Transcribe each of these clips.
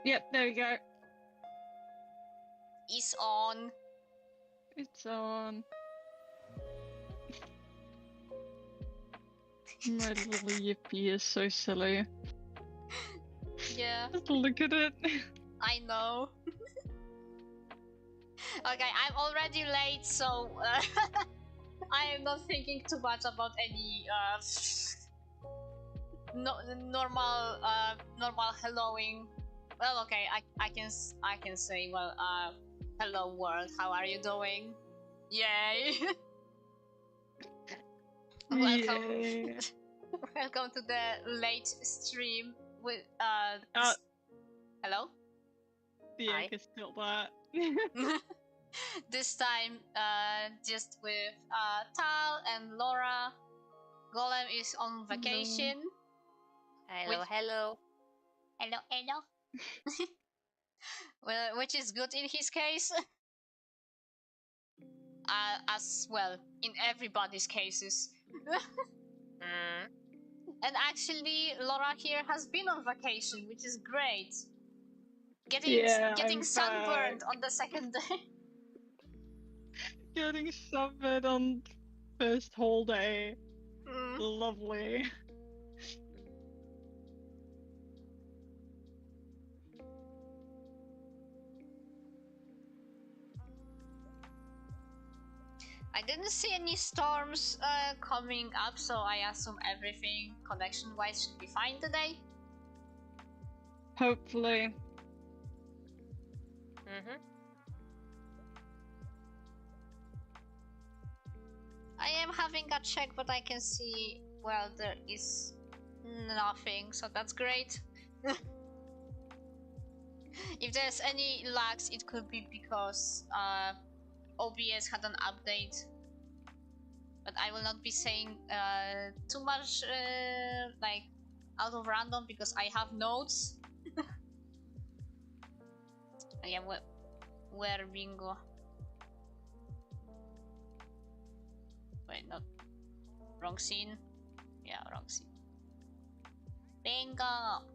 Yep, there we go. It's on. It's on. My little yippee is so silly. Yeah. Just look at it. I know. Okay, I'm already late, so I am not thinking too much about any normal helloing. Well, okay, I can say, well, hello world, how are you doing? Yay! Welcome. Yay. Welcome to the late stream with hello? The egg is still that. This time just with Tal and Laura. Golem is on vacation. Hello, hello. Hello, hello. Well, which is good in his case. As well, in everybody's cases. And actually, Laura here has been on vacation, which is great. Getting sunburned on the second day. Getting sunburned on first whole day. Lovely. I didn't see any storms coming up, so I assume everything connection-wise should be fine today. Hopefully. I am having a check, but I can see, well, there is nothing, so that's great. If there's any lags, it could be because OBS had an update. But I will not be saying too much like out of random because I have notes. Yeah, where bingo? Wait, not wrong scene. Yeah, wrong scene. Bingo.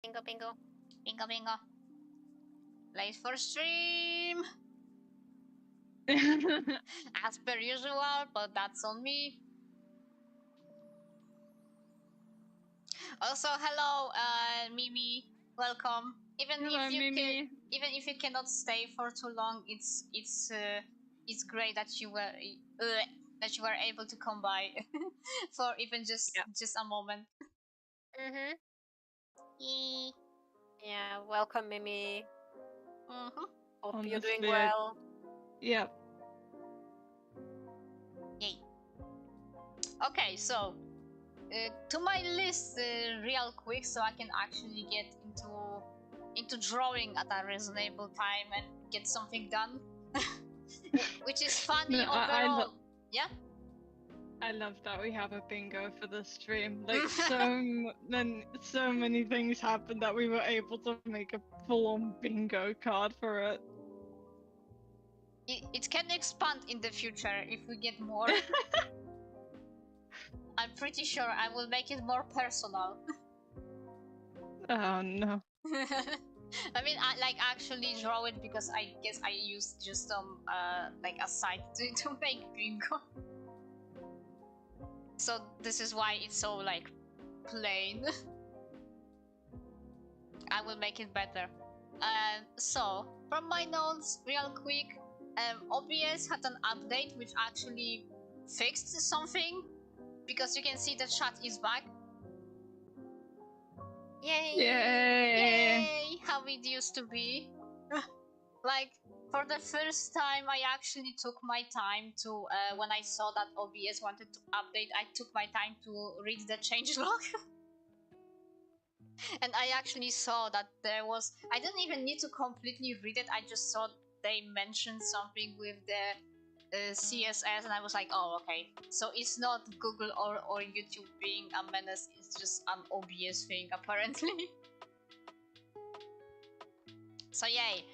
Bingo, bingo. Bingo, bingo. Late for stream. As per usual, but that's on me. Also, hello, Mimi. Welcome. Even if you cannot stay for too long, it's great that you were able to come by for even just a moment. Yeah, welcome, Mimi. Hope you're doing Honestly, well. Yep. Yay. Okay, so to my list real quick, so I can actually get into drawing at a reasonable time and get something done, which is funny overall. Yeah. I love that we have a bingo for the stream. Like so many things happened that we were able to make a full-on bingo card for it. It can expand in the future if we get more. I'm pretty sure I will make it more personal. Oh no. I mean, I like actually draw it because I guess I used just like a site to make bingo. So this is why it's so like plain. I will make it better. So from my notes, real quick, OBS had an update which actually fixed something because you can see the chat is back. Yay! Yay! How it used to be. Like, for the first time, I actually took my time to, when I saw that OBS wanted to update, I took my time to read the changelog. And I actually saw that there was, I didn't even need to completely read it, I just saw they mentioned something with the CSS, and I was like, oh, okay. So it's not Google or YouTube being a menace, it's just an OBS thing, apparently. So yay.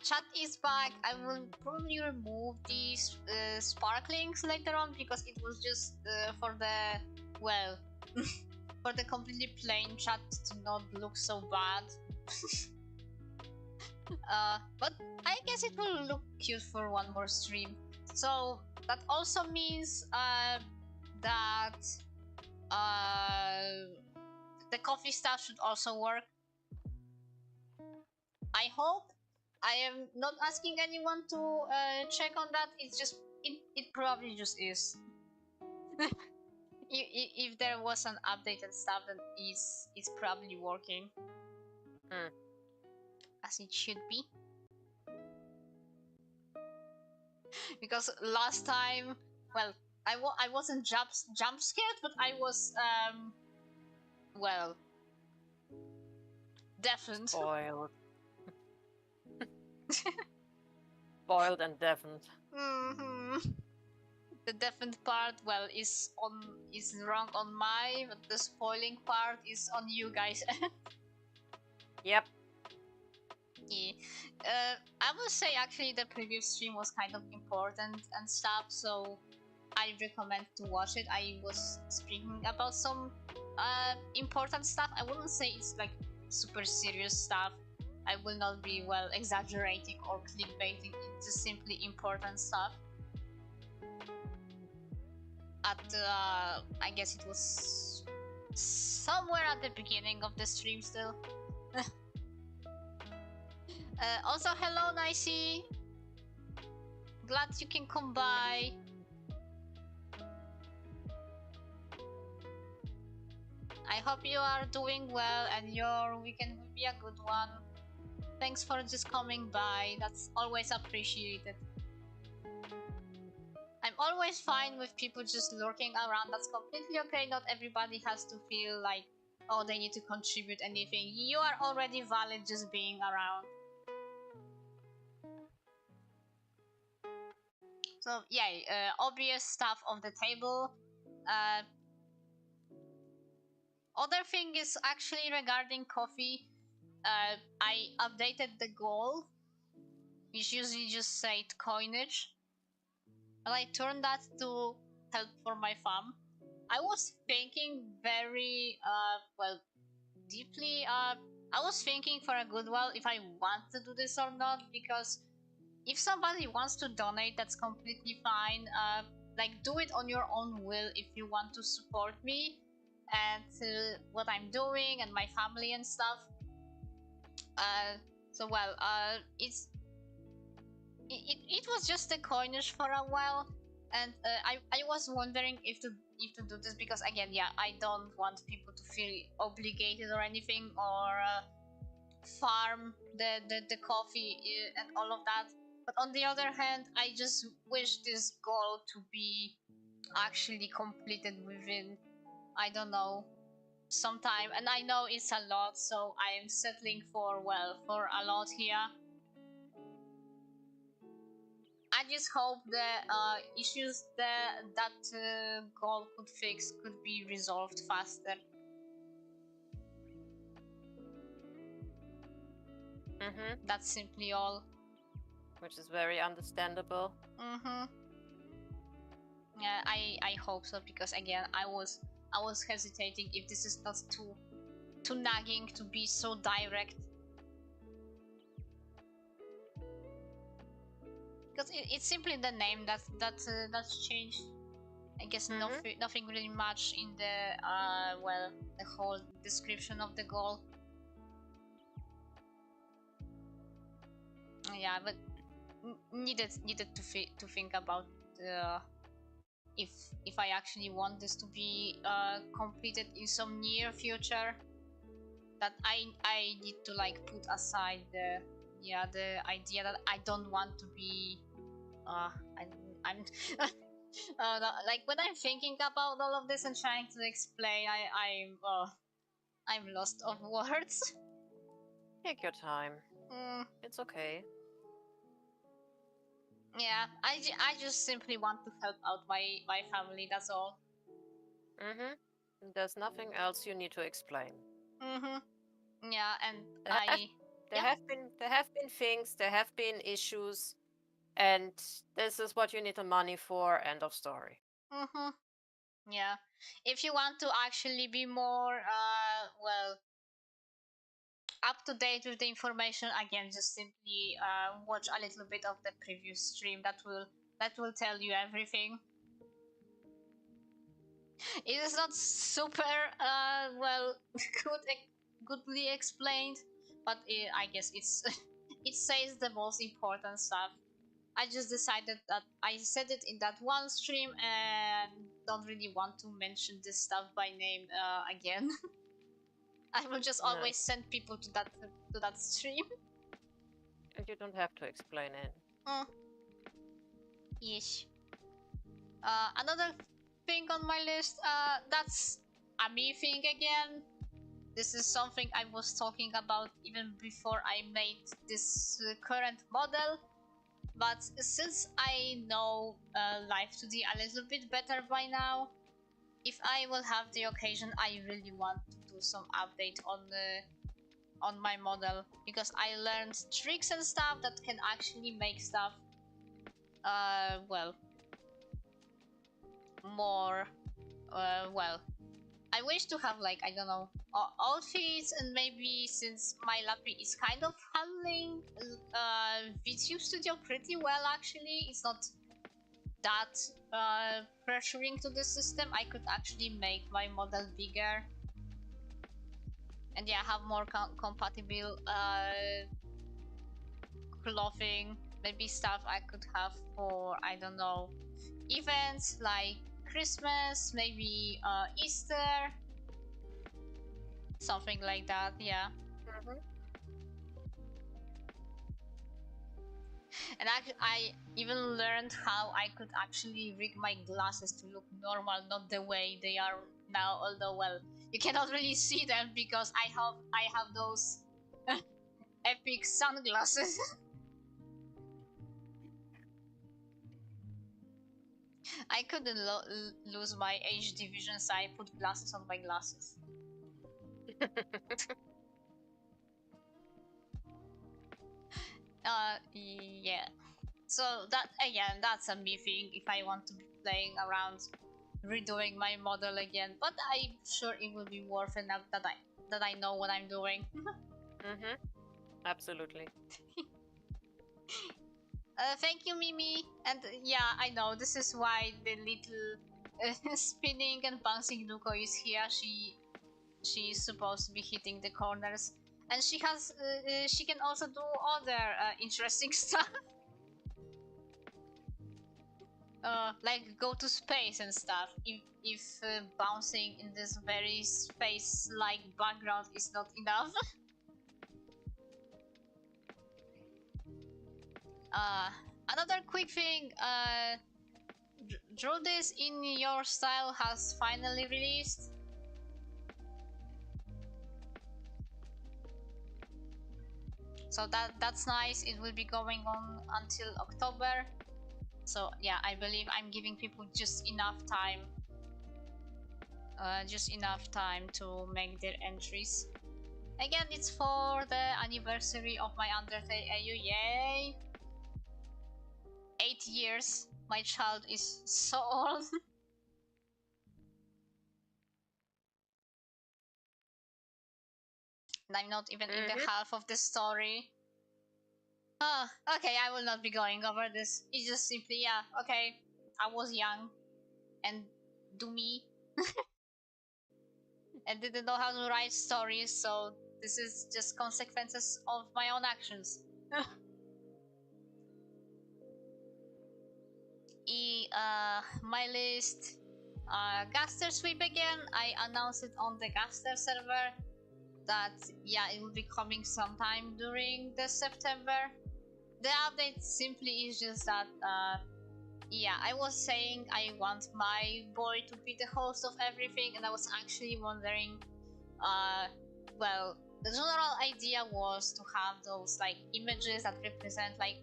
Chat is back. I will probably remove these sparklings later on because it was just for the, well, for the completely plain chat to not look so bad. But I guess it will look cute for one more stream. So that also means that the coffee stuff should also work. I hope. I am not asking anyone to check on that. It's just it probably just is. If there was an updated stuff, then it's probably working as it should be. Because last time, well, I wasn't jump scared, but I was well, deafened. Spoiled. Spoiled and deafened. The deafened part, well, is wrong on my, but the spoiling part is on you guys. Yep. Yeah. I will say actually the previous stream was kind of important and stuff, so I recommend to watch it. I was speaking about some important stuff. I wouldn't say it's like super serious stuff. I will not be, well, exaggerating or clickbaiting. It's just simply important stuff. I guess it was somewhere at the beginning of the stream still. Also, hello, Nicey. Glad you can come by. I hope you are doing well and your weekend will be a good one. Thanks for just coming by. That's always appreciated. I'm always fine with people just lurking around. That's completely okay. Not everybody has to feel like, oh, they need to contribute anything. You are already valid just being around. So yeah, obvious stuff on the table. Other thing is actually regarding coffee. I updated the goal, which usually just said coinage, and I turned that to help for my fam. I was thinking very well, deeply. I was thinking for a good while if I want to do this or not, because if somebody wants to donate, that's completely fine. Like, do it on your own will if you want to support me and what I'm doing and my family and stuff. So well, it was just a coinage for a while, and I was wondering if to do this, because again, yeah, I don't want people to feel obligated or anything, or farm the coffee and all of that. But on the other hand, I just wish this goal to be actually completed within, I don't know, some time. And I know it's a lot, so I am settling for, well, for a lot here. I just hope the issues that goal could fix could be resolved faster. That's simply all. Which is very understandable. Yeah, I hope so, because again, I was hesitating if this is not too nagging to be so direct. Because it's simply the name that's changed. I guess nothing really much in the well, the whole description of the goal. Yeah, but needed to think about if I actually want this to be completed in some near future. That I need to like put aside the idea that I don't want to be I'm like, when I'm thinking about all of this and trying to explain, I'm lost of words. Take your time. It's okay. Yeah, I just simply want to help out my family, that's all. There's nothing else you need to explain. Yeah, and There have been things, there have been issues, and this is what you need the money for. End of story. Yeah. If you want to actually be more well, up to date with the information, again, just simply watch a little bit of the previous stream. That will tell you everything. It is not super well goodly explained, but I guess it's it says the most important stuff. I just decided that I said it in that one stream and don't really want to mention this stuff by name again. I will just always send people to that stream. And you don't have to explain it. Yes. Another thing on my list, that's a me thing again. This is something I was talking about even before I made this current model. But since I know Live2D a little bit better by now, if I will have the occasion, I really want to do some update on my model, because I learned tricks and stuff that can actually make stuff well, more well, I wish to have, like, I don't know, outfits, and maybe since my Lappy is kind of handling VTube Studio pretty well, actually, it's not that pressuring to the system, I could actually make my model bigger. And yeah, have more compatible clothing, maybe stuff I could have for, I don't know, events like Christmas, maybe Easter, something like that. Yeah. And I even learned how I could actually rig my glasses to look normal, not the way they are now, although, well, you cannot really see them because I have those epic sunglasses. I couldn't lose my HD vision, so I put glasses on my glasses. Yeah. So that, again, that's a me thing if I want to be playing around redoing my model again, but I'm sure it will be worth enough that I know what I'm doing. Absolutely. Thank you, Mimi. And yeah, I know this is why the little spinning and bouncing Luko is here. She's supposed to be hitting the corners, and she can also do other interesting stuff. Like go to space and stuff. If bouncing in this very space-like background is not enough. Another quick thing. Draw This in Your Style has finally released. So that's nice. It will be going on until October. So yeah, I believe I'm giving people just enough time to make their entries. Again, it's for the anniversary of my Undertale AU. Yay! 8 years. My child is so old. And I'm not even in the half of the story. Oh, okay, I will not be going over this. It's just simply, yeah, okay, I was young and do me and didn't know how to write stories, so this is just consequences of my own actions. My list, Gaster Sweep again. I announced it on the Gaster server that, yeah, it will be coming sometime during the September. The update simply is just that, yeah, I was saying I want my boy to be the host of everything, and I was actually wondering, well, the general idea was to have those, like, images that represent, like,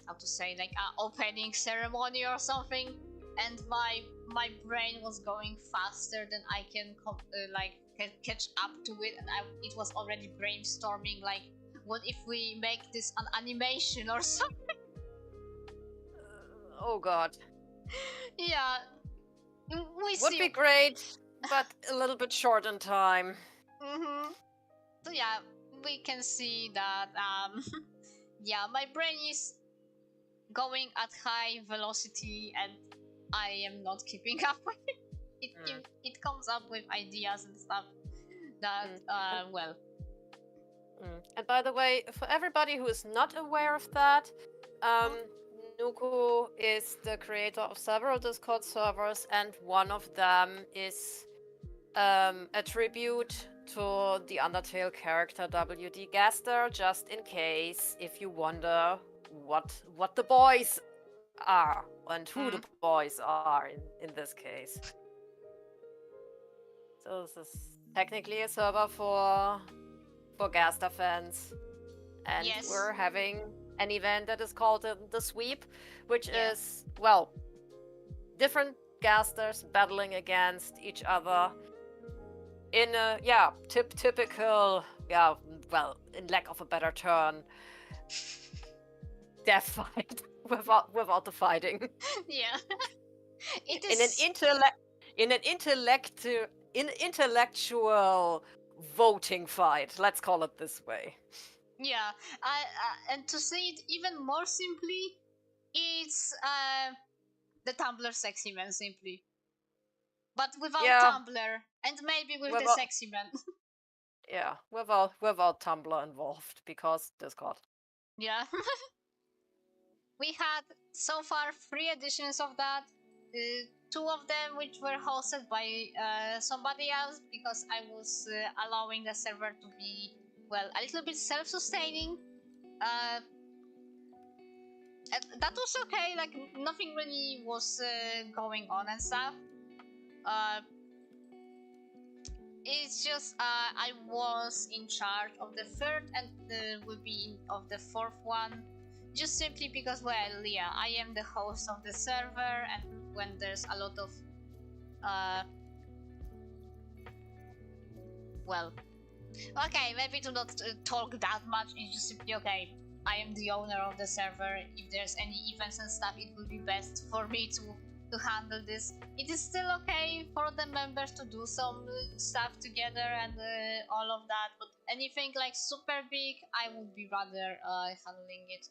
how to say, like, an opening ceremony or something, and my brain was going faster than I can, catch up to it, and it was already brainstorming, like, What if we make this an animation or something? Oh god. Yeah, we Would see. be great, but a little bit short on time. So yeah, we can see that yeah, my brain is going at high velocity and I am not keeping up with it. It comes up with ideas and stuff that well. And by the way, for everybody who is not aware of that, Nuku is the creator of several Discord servers, and one of them is a tribute to the Undertale character WD Gaster, just in case if you wonder what the boys are and who the boys are in this case. So this is technically a server for Gaster fans, and we're having an event that is called the Sweep, which is, well, different Gasters battling against each other in a typical, well, in lack of a better term, death fight without the fighting. Yeah. It is in an intellectual voting fight. Let's call it this way. Yeah, and to say it even more simply, it's the Tumblr sexy man simply, but without Tumblr and maybe with the sexy man. Yeah, without Tumblr involved because Discord. Yeah. We had so far 3 editions of that. 2 of them which were hosted by somebody else because I was allowing the server to be, well, a little bit self-sustaining. That was okay, like nothing really was going on and stuff. It's just I was in charge of the 3rd and will be of the 4th one. Just simply because, well, yeah, I am the host of the server, and when there's a lot of, well, okay, maybe to not talk that much, it's just simply, okay, I am the owner of the server. If there's any events and stuff, it would be best for me to handle this. It is still okay for the members to do some stuff together and all of that, but anything like super big, I would be rather handling it.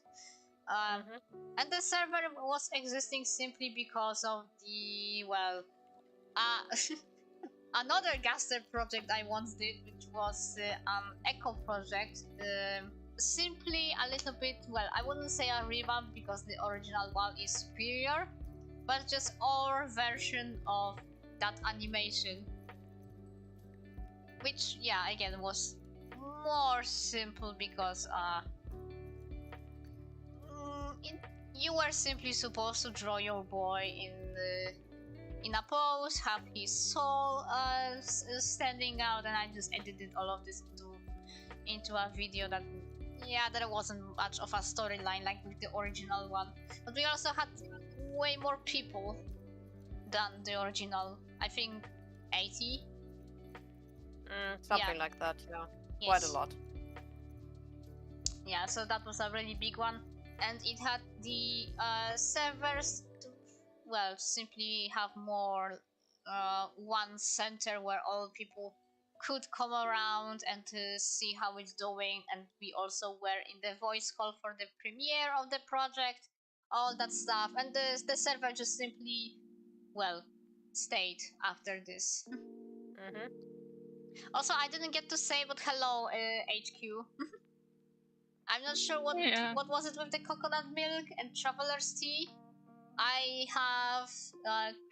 And the server was existing simply because of the, well, another Gaster project I once did, which was Echo project. Simply a little bit, well, I wouldn't say a revamp because the original one is superior, but just our version of that animation, which, yeah, again was more simple because you were simply supposed to draw your boy in a pose, have his soul standing out, and I just edited all of this into a video that, yeah, there wasn't much of a storyline like with the original one, but we also had way more people than the original. I think 80. Something like that, yeah. Yes. Quite a lot. Yeah, so that was a really big one, and it had the servers to, well, simply have more one center where all people could come around and to see how it's doing, and we also were in the voice call for the premiere of the project, all that stuff, and the server just simply, well, stayed after this. Also, I didn't get to say but hello, HQ. I'm not sure what was it with the coconut milk and traveler's tea. I have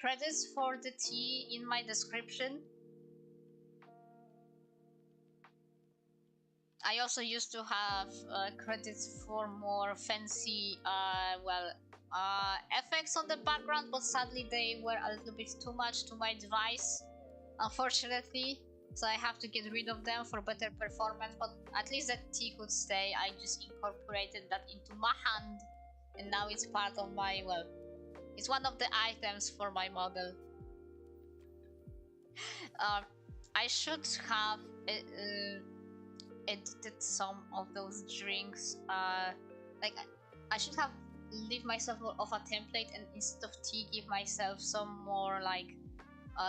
credits for the tea in my description. I also used to have credits for more fancy, effects on the background, but sadly they were a little bit too much to my device, unfortunately. So I have to get rid of them for better performance, but at least that tea could stay. I just incorporated that into my hand, and now it's part of my, well, it's one of the items for my model. I should have edited some of those drinks. Like I should have leave myself of a template and instead of tea give myself some more like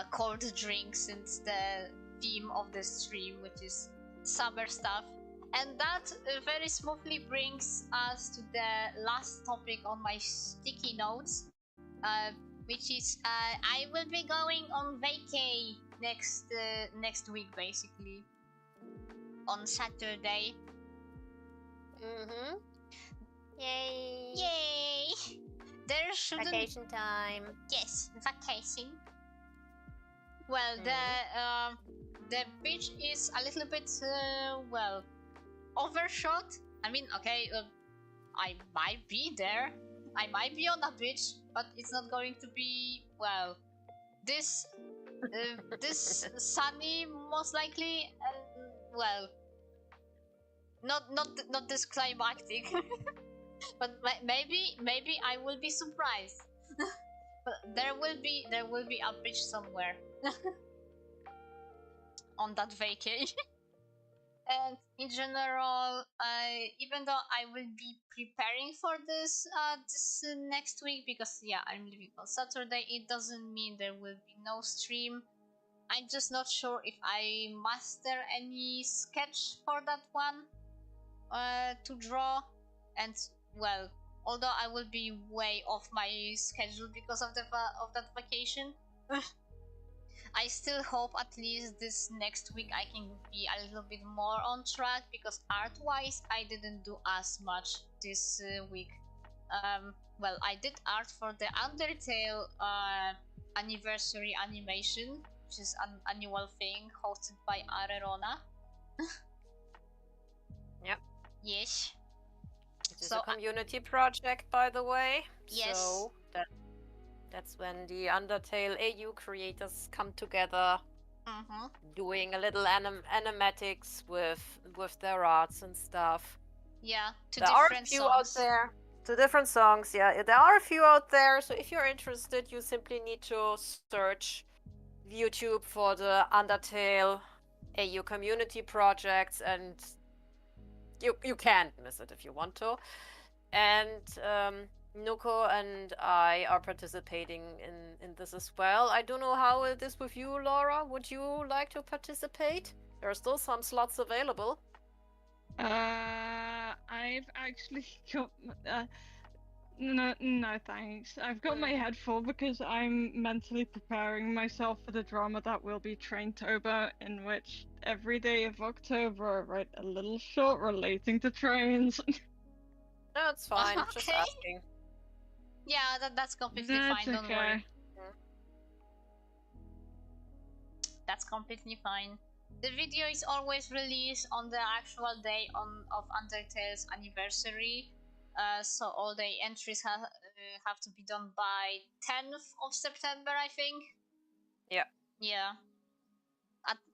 cold drinks since the theme of the stream, which is summer stuff. And that very smoothly brings us to the last topic on my sticky notes, which is I will be going on vacay next week, basically on Saturday. Yay! Yay! There shouldn't Vacation time. Yes, vacation. Well, the beach is a little bit well overshot. I mean, okay, I might be there. I might be on a beach, but it's not going to be well this sunny most likely, and well, not this climactic. But maybe I will be surprised. But there will be a beach somewhere on that vacay. And in general, even though I will be preparing for this next week, because yeah, I'm leaving on Saturday, it doesn't mean there will be no stream. I'm just not sure if I master any sketch for that one to draw. And well, although I will be way off my schedule because of that vacation, I still hope at least this next week I can be a little bit more on track, because art-wise I didn't do as much this week. Well, I did art for the Undertale anniversary animation, which is an annual thing hosted by Arerona. Yep. Yes. It is a community project, by the way. Yes. So that's when the Undertale AU creators come together, doing a little animatics with their arts and stuff. Yeah, there are a few out there. To different songs, yeah. There are a few out there, so if you're interested, you simply need to search YouTube for the Undertale AU community projects, and you can't miss it if you want to. And Nuko and I are participating in this as well. I don't know how it is with you, Laura. Would you like to participate? There are still some slots available. I've actually got no thanks. I've got my head full because I'm mentally preparing myself for the drama that will be Traintober, in which every day of October I write a little short relating to trains. That's fine. Okay. Just asking. Yeah, that's completely fine. Don't worry. That's completely fine. The video is always released on the actual day of Undertale's anniversary. So all the entries have to be done by 10th of September, I think. Yeah. Yeah.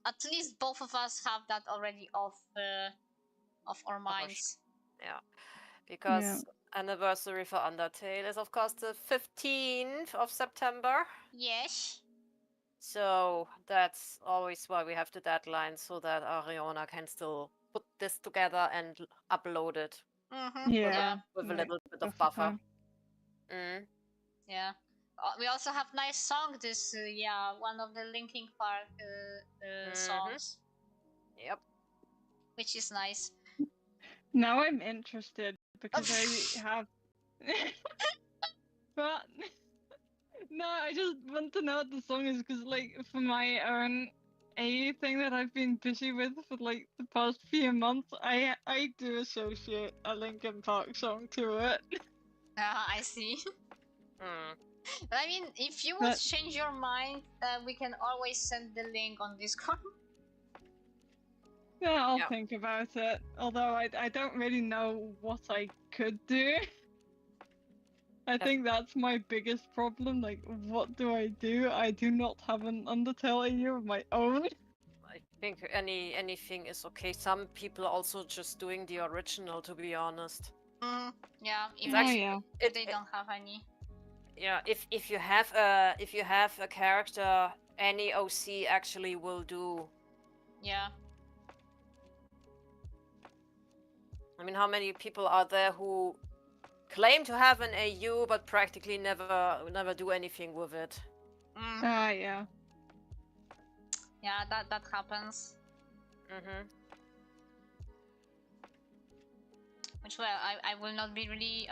At least both of us have that already off our minds. Yeah. Because anniversary for Undertale is of course the 15th of September. Yes. So that's always why we have the deadline, so that Ariona can still put this together and upload it. With a little bit of buffer. Yeah. We also have nice song this one of the Linkin Park songs. Yep. Which is nice. Now I'm interested because I have but no, I just want to know what the song is, because like for my own AU thing that I've been busy with for like the past few months, I do associate a Linkin Park song to it. I see. I mean, if you would change your mind, we can always send the link on Discord. Yeah, I'll think about it. Although I don't really know what I could do. I think that's my biggest problem. Like, what do? I do not have an Undertale AU of my own. I think anything is okay. Some people are also just doing the original, to be honest. Yeah, if they don't have any. Yeah, if you have a character, any OC actually will do. Yeah. I mean, how many people are there who claim to have an AU but practically never do anything with it? Yeah. Yeah, that happens. Which, well, I will not be really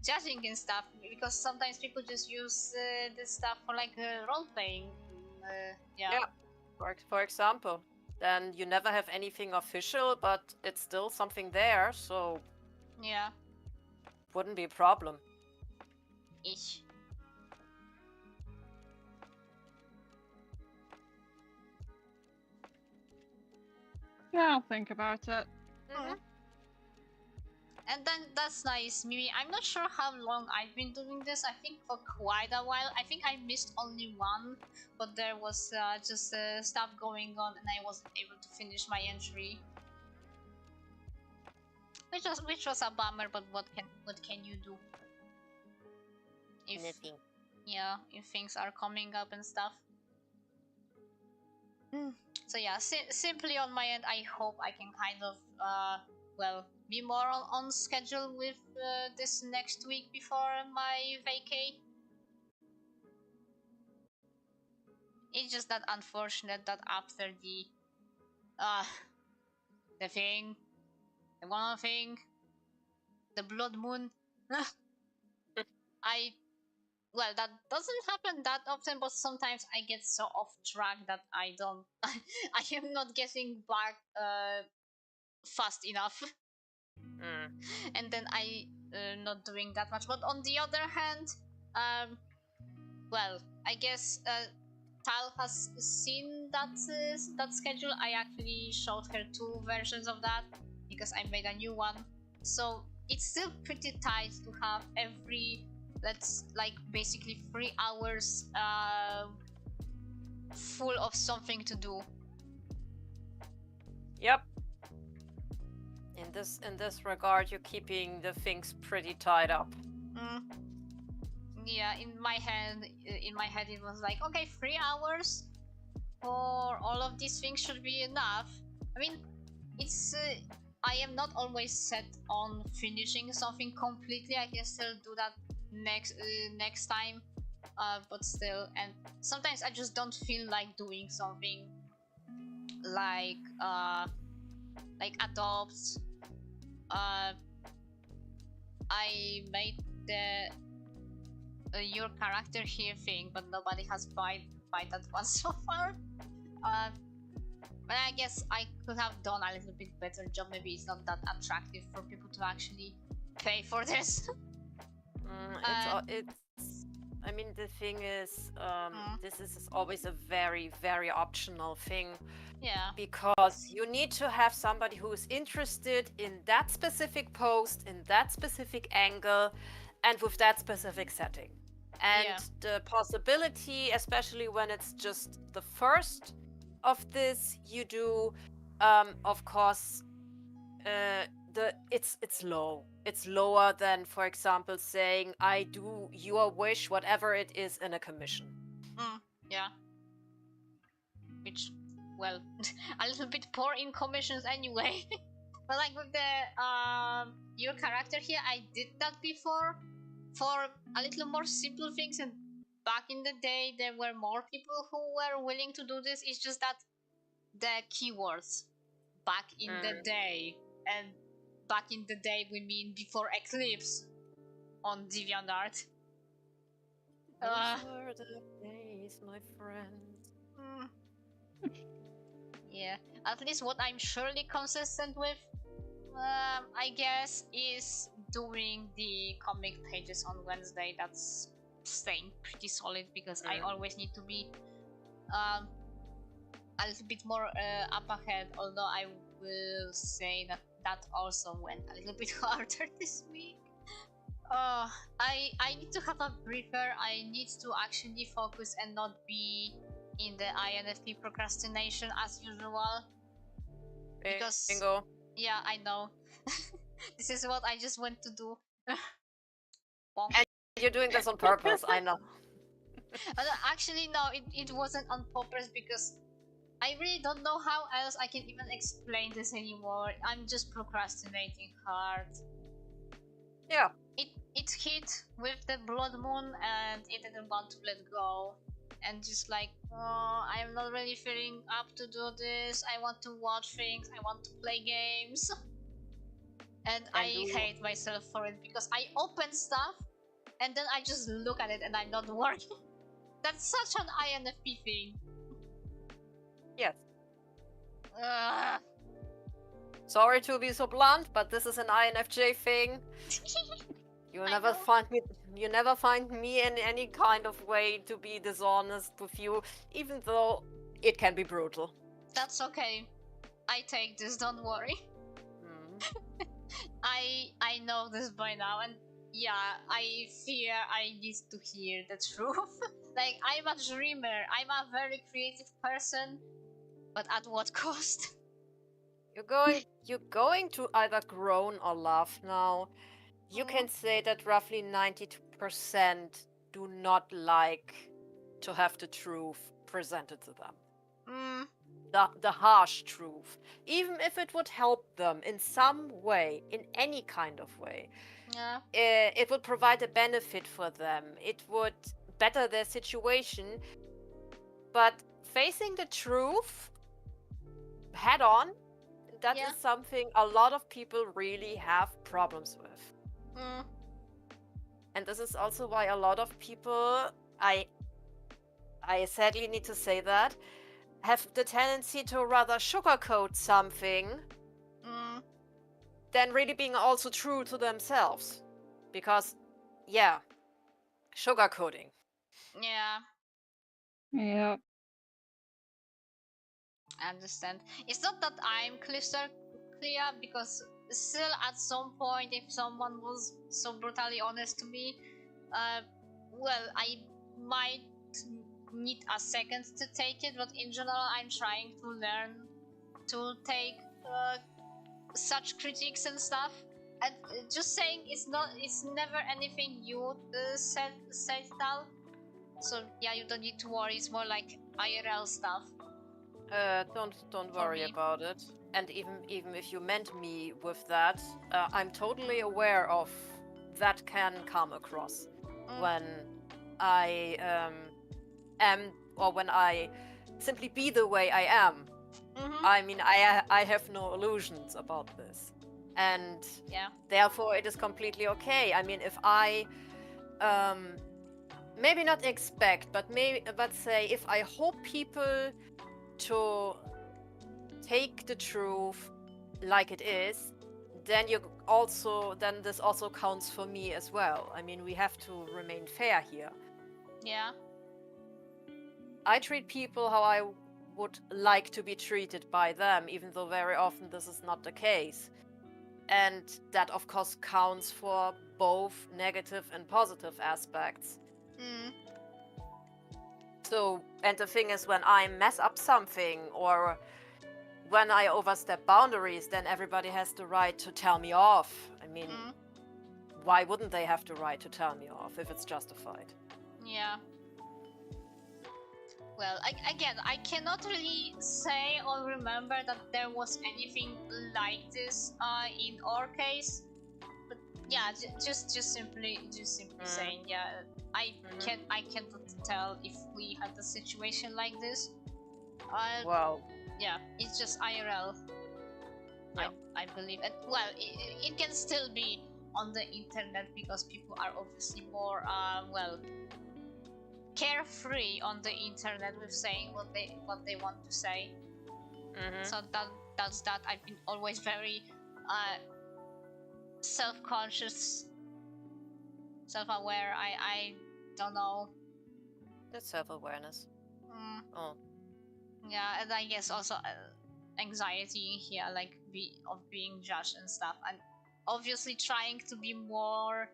judging and stuff, because sometimes people just use this stuff for like role playing. Yeah. For example, then you never have anything official, but it's still something there, so yeah, wouldn't be a problem. Ish. Yeah, I'll think about it. And then that's nice, Mimi. I'm not sure how long I've been doing this. I think for quite a while. I think I missed only one, but there was just stuff going on and I wasn't able to finish my entry. Which was a bummer, but what can you do? If Nothing. Yeah, if things are coming up and stuff. So yeah, simply on my end, I hope I can kind of well, be more on schedule with this next week before my vacay. It's just that unfortunate that after the thing, the one thing, the blood moon, well, that doesn't happen that often, but sometimes I get so off track that I am not getting back fast enough. And then I not doing that much. But on the other hand, well, I guess Tal has seen that schedule. I actually showed her 2 versions of that because I made a new one. So it's still pretty tight to have every, that's like basically 3 hours full of something to do. Yep. In this regard, you're keeping the things pretty tied up. Yeah, in my head it was like, okay, 3 hours for all of these things should be enough. I mean, it's I am not always set on finishing something completely. I can still do that next time, but still, and sometimes I just don't feel like doing something like adopts. I made the your character here thing, but nobody has buy that one so far. But I guess I could have done a little bit better job. Maybe it's not that attractive for people to actually pay for this. I mean, the thing is, this is always a very, very optional thing. Yeah. Because you need to have somebody who is interested in that specific post, in that specific angle, and with that specific setting. And the possibility, especially when it's just the first of this you do, of course, it's low. It's lower than, for example, saying I do your wish, whatever it is, in a commission. Yeah. Which, well, a little bit poor in commissions anyway. But like with the your character here, I did that before for a little more simple things, and back in the day there were more people who were willing to do this. It's just that the keywords back in the day, and back in the day we mean before Eclipse on DeviantArt. Those were the days, my friend. Yeah, at least what I'm surely consistent with, I guess, is doing the comic pages on Wednesday. That's staying pretty solid because I always need to be a little bit more up ahead, although I will say that also went a little bit harder this week. I need to have a breather. I need to actually focus and not be in the INFP procrastination as usual. Because Bingo. Yeah, I know. This is what I just went to do. And you're doing this on purpose, I know. Actually, no, it wasn't on purpose because I really don't know how else I can even explain this anymore. I'm just procrastinating hard. Yeah. It hit with the blood moon and it didn't want to let go. And just like, oh, I'm not really feeling up to do this. I want to watch things. I want to play games. And I hate myself for it because I open stuff and then I just look at it and I'm not working. That's such an INFP thing. Yes. Ugh. Sorry to be so blunt, but this is an INFJ thing. You never find me in any kind of way to be dishonest with you, even though it can be brutal. That's okay. I take this, don't worry. I know this by now, and yeah, I fear I need to hear the truth. Like, I'm a dreamer, I'm a very creative person, but at what cost? You're going to either groan or laugh now. You can say that roughly 92% do not like to have the truth presented to them. The harsh truth. Even if it would help them in some way, in any kind of way. Yeah. It would provide a benefit for them. It would better their situation. But facing the truth head on, that is something a lot of people really have problems with. And this is also why a lot of people, I sadly need to say that, have the tendency to rather sugarcoat something than really being also true to themselves. Because, yeah, sugarcoating. Yeah. Yeah. I understand. It's not that I'm crystal clear, because still at some point, if someone was so brutally honest to me, well, I might need a second to take it, but in general, I'm trying to learn to take such critiques and stuff. And just saying, it's never anything you said Tal. So yeah, you don't need to worry. It's more like IRL stuff. Don't worry about it. And even if you meant me with that, I'm totally aware of that can come across when I am, or when I simply be the way I am. I mean, I have no illusions about this, and therefore it is completely okay. I mean, if I maybe not expect, but say if I hope people to take the truth like it is, then this also counts for me as well. I mean, we have to remain fair here. Yeah. I treat people how I would like to be treated by them, even though very often this is not the case. And that, of course, counts for both negative and positive aspects. So, and the thing is, when I mess up something or when I overstep boundaries, then everybody has the right to tell me off. I mean, why wouldn't they have the right to tell me off if it's justified? Yeah. Well, again, I cannot really say or remember that there was anything like this in our case. But yeah, just simply saying, yeah, I cannot tell if we had a situation like this. Well, yeah, it's just IRL. Yeah. I believe, and well, it can still be on the internet because people are obviously more carefree on the internet with saying what they want to say. So that's that. I've been always very self-conscious, self-aware. I don't know. That's self-awareness. Oh. Yeah, and I guess also anxiety here, like of being judged and stuff, and obviously trying to be more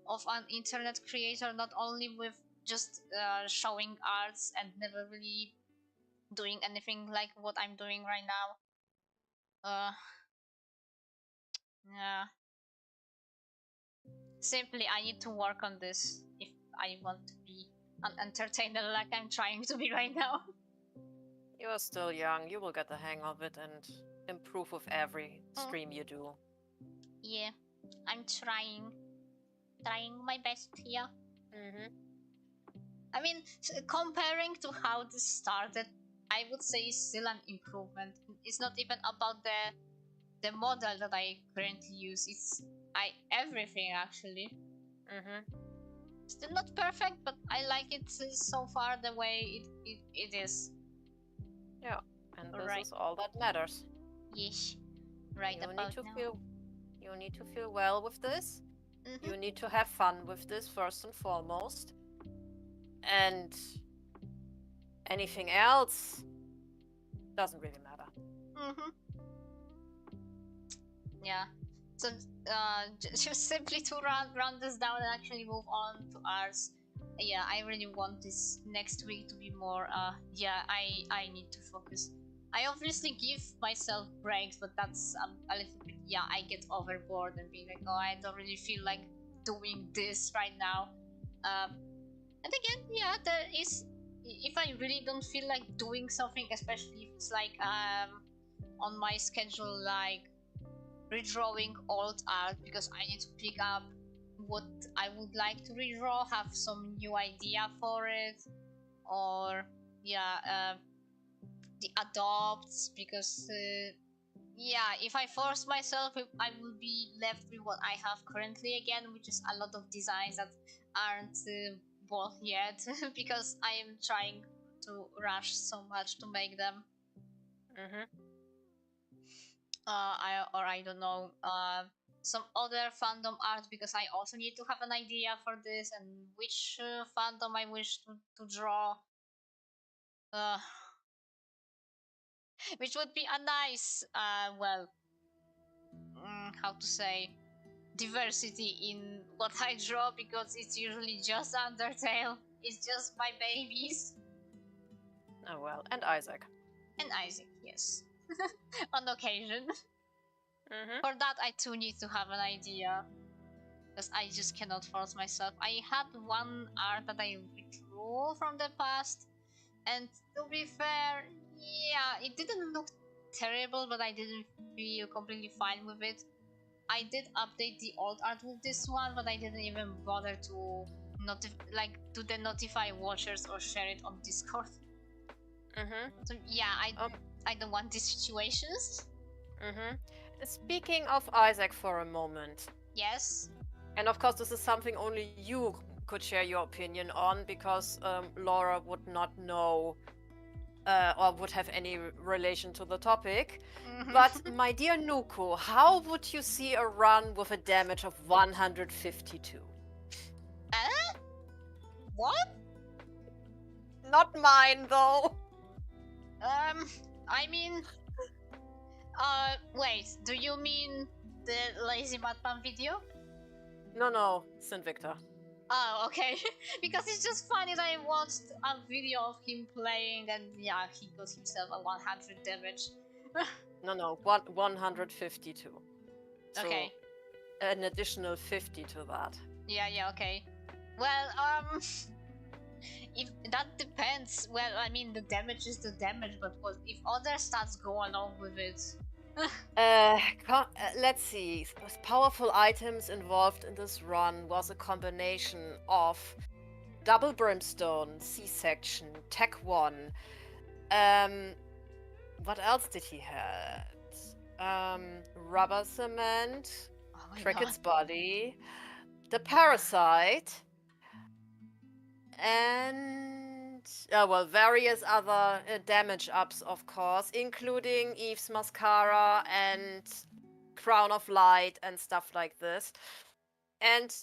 of an internet creator, not only with just showing arts and never really doing anything like what I'm doing right now. Yeah. Simply, I need to work on this if I want to be an entertainer like I'm trying to be right now. You're still young. You will get the hang of it and improve with every stream you do. Yeah, I'm trying my best here. I mean, comparing to how this started, I would say it's still an improvement. It's not even about the model that I currently use. It's everything actually. Still not perfect, but I like it so far the way it is. Yeah, and this is all that matters. Yes, right you about need to now. You need to feel well with this. You need to have fun with this first and foremost. And anything else doesn't really matter. Yeah. So just simply to run this down and actually move on to ours. Yeah, I really want this next week to be more. Yeah, I need to focus. I obviously give myself breaks, but that's a little bit. Yeah, I get overboard and being like, oh, I don't really feel like doing this right now. And again, yeah, there is. If I really don't feel like doing something, especially if it's like on my schedule, like redrawing old art, because I need to pick up what I would like to redraw, have some new idea for it, or yeah, the adopts, because yeah, if I force myself, I will be left with what I have currently again, which is a lot of designs that aren't bought yet because I am trying to rush so much to make them. I don't know, some other fandom art, because I also need to have an idea for this and which fandom I wish to draw. Which would be a nice, how to say, diversity in what I draw, because it's usually just Undertale. It's just my babies. Oh well, and Isaac. And Isaac, yes. On occasion. For that, I too need to have an idea, because I just cannot force myself. I had one art that I withdrew from the past, and to be fair, yeah, it didn't look terrible, but I didn't feel completely fine with it. I did update the old art with this one, but I didn't even bother to do the notify watchers or share it on Discord. So yeah, I don't want these situations. Speaking of Isaac for a moment. Yes. And of course, this is something only you could share your opinion on, because Laura would not know or would have any relation to the topic. But my dear Nuku, how would you see a run with a damage of 152? What? Not mine, though. I mean, wait, do you mean the Lazy Batman video? No, St. Victor. Oh, okay. Because it's just funny that I watched a video of him playing and yeah, he got himself a 100 damage. No, 152. So okay. An additional 50 to that. Yeah, okay. Well, if that depends. Well, I mean, the damage is the damage, but what if other stats go along with it? Let's see. Powerful items involved in this run was a combination of double brimstone, C-section, tech 1. What else did he have? Rubber cement, Cricket's body, the parasite, and various other damage ups, of course, including Eve's mascara and Crown of Light and stuff like this. And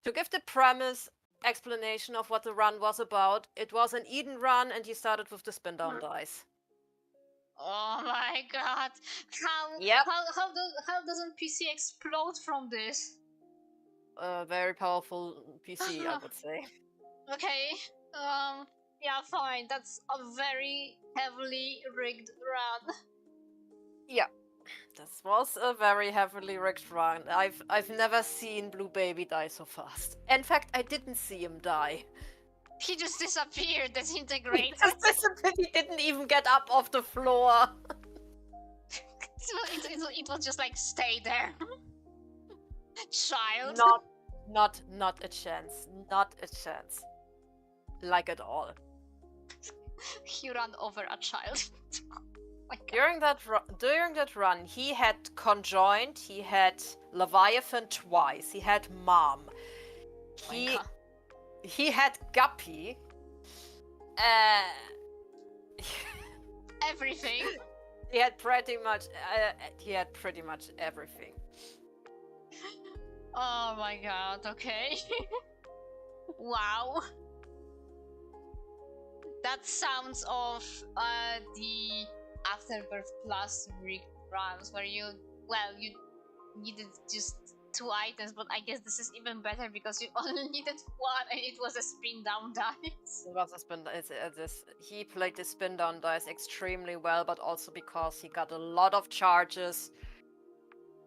to give the premise explanation of what the run was about, it was an Eden run, and he started with the spin down dice. Oh my god! How doesn't PC explode from this? A very powerful PC, I would say. Okay. Yeah, fine. That's a very heavily rigged run. Yeah, this was a very heavily rigged run. I've never seen Blue Baby die so fast. In fact, I didn't see him die. He just disappeared, disintegrated. He didn't even get up off the floor. It was just like, stay there. Child. Not a chance. Not a chance. Like at all. He ran over a child. Oh during that run, he had conjoined, he had Leviathan twice, he had Mom. He had Guppy. Everything. He had pretty much everything. Oh my god, okay. Wow. That sounds of the Afterbirth Plus rigged runs where you needed just 2 items, but I guess this is even better because you only needed 1 and it was a spin down dice. It was a spin dice. He played the spin down dice extremely well, but also because he got a lot of charges.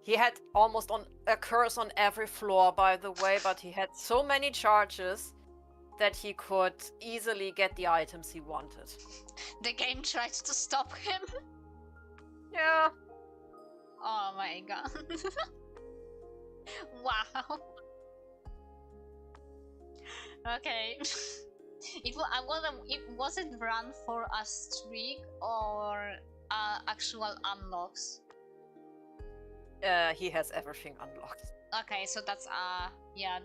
He had almost a curse on every floor, by the way, but he had so many charges that he could easily get the items he wanted. The game tried to stop him. Yeah. Oh my god. Wow. Okay. Was it run for a streak or actual unlocks? He has everything unlocked. Okay, so that's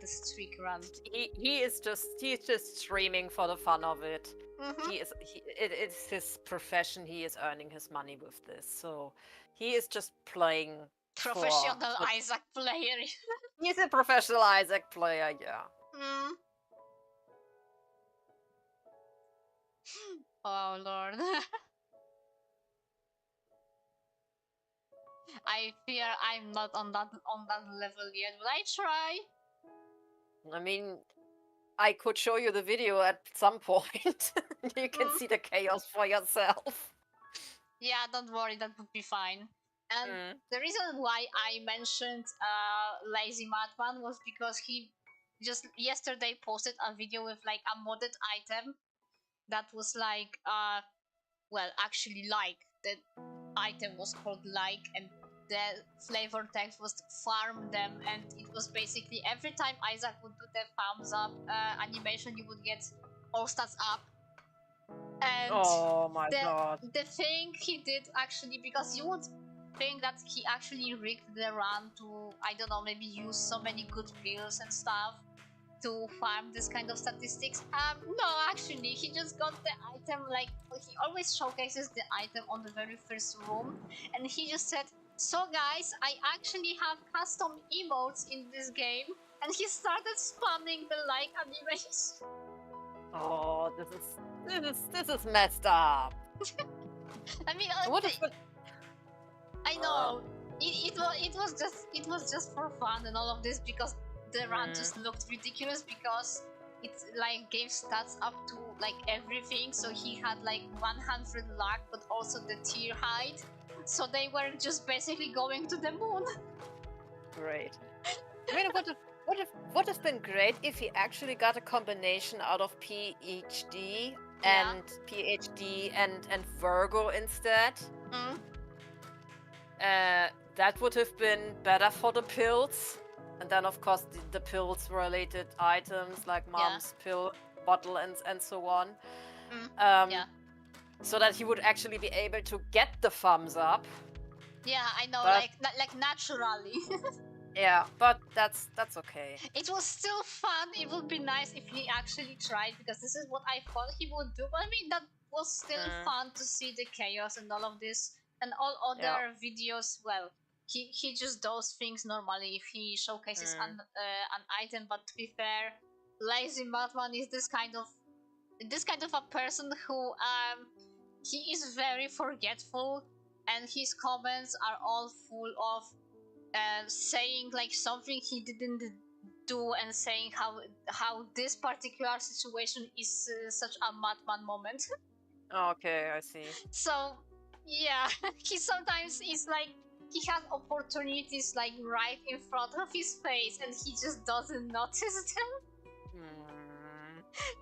the streak run. He's just streaming for the fun of it. Mm-hmm. It's his profession. He is earning his money with this, so he is just playing. Professional Isaac player. He's a professional Isaac player, yeah. Mm. Oh lord. I fear I'm not on that level yet. Will I try? I mean, I could show you the video at some point. You can see the chaos for yourself. Yeah, don't worry, that would be fine. And the reason why I mentioned Lazy Madman was because he just yesterday posted a video with like a modded item that was like actually like the item was called like, and the flavor text was farm them, and it was basically every time Isaac would do the thumbs up animation, you would get all stats up. And oh my god. The thing he did actually, because you would think that he actually rigged the run to, I don't know, maybe use so many good pills and stuff to farm this kind of statistics. No, actually, he just got the item, like, he always showcases the item on the very first room, and he just said, so guys, I actually have custom emotes in this game, and he started spamming the like animation. Oh, this is messed up. I mean, I know it was just for fun and all of this, because the run just looked ridiculous, because it like gave stats up to like everything. So he had like 100 luck, but also the tier height. So they were just basically going to the moon. Great. I mean, would have been great if he actually got a combination out of PhD and Virgo instead. That would have been better for the pills. And then, of course, the pills-related items like Mom's pill bottle and so on. So that he would actually be able to get the thumbs up. Yeah, I know, but, like naturally. Yeah, but that's okay. It was still fun. It would be nice if he actually tried, because this is what I thought he would do. But I mean, that was still fun to see the chaos and all of this. And all other videos, well, he just does things normally if he showcases an item. But to be fair, Lazy Madman is this kind of a person who he is very forgetful, and his comments are all full of saying like something he didn't do, and saying how this particular situation is such a madman moment. Okay, I see. So yeah, he sometimes is like, he has opportunities like right in front of his face, and he just doesn't notice them.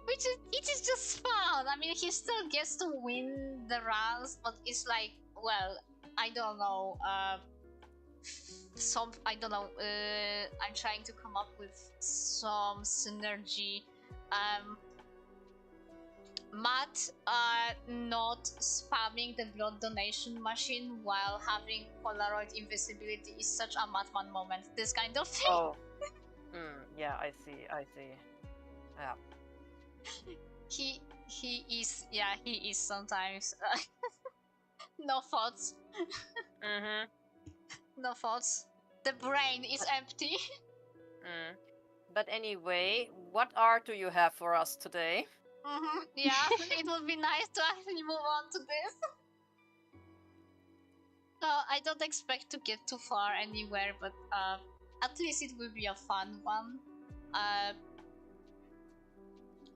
It is just fun. I mean, he still gets to win the rounds, but it's like, well, I don't know. I don't know. I'm trying to come up with some synergy. Matt not spamming the blood donation machine while having Polaroid invisibility is such a Madman moment. This kind of thing. Oh. Yeah, I see. Yeah. He is sometimes. No thoughts. No thoughts. The brain is empty. But anyway, what art do you have for us today? Yeah, it would be nice to actually move on to this. I don't expect to get too far anywhere, but at least it will be a fun one.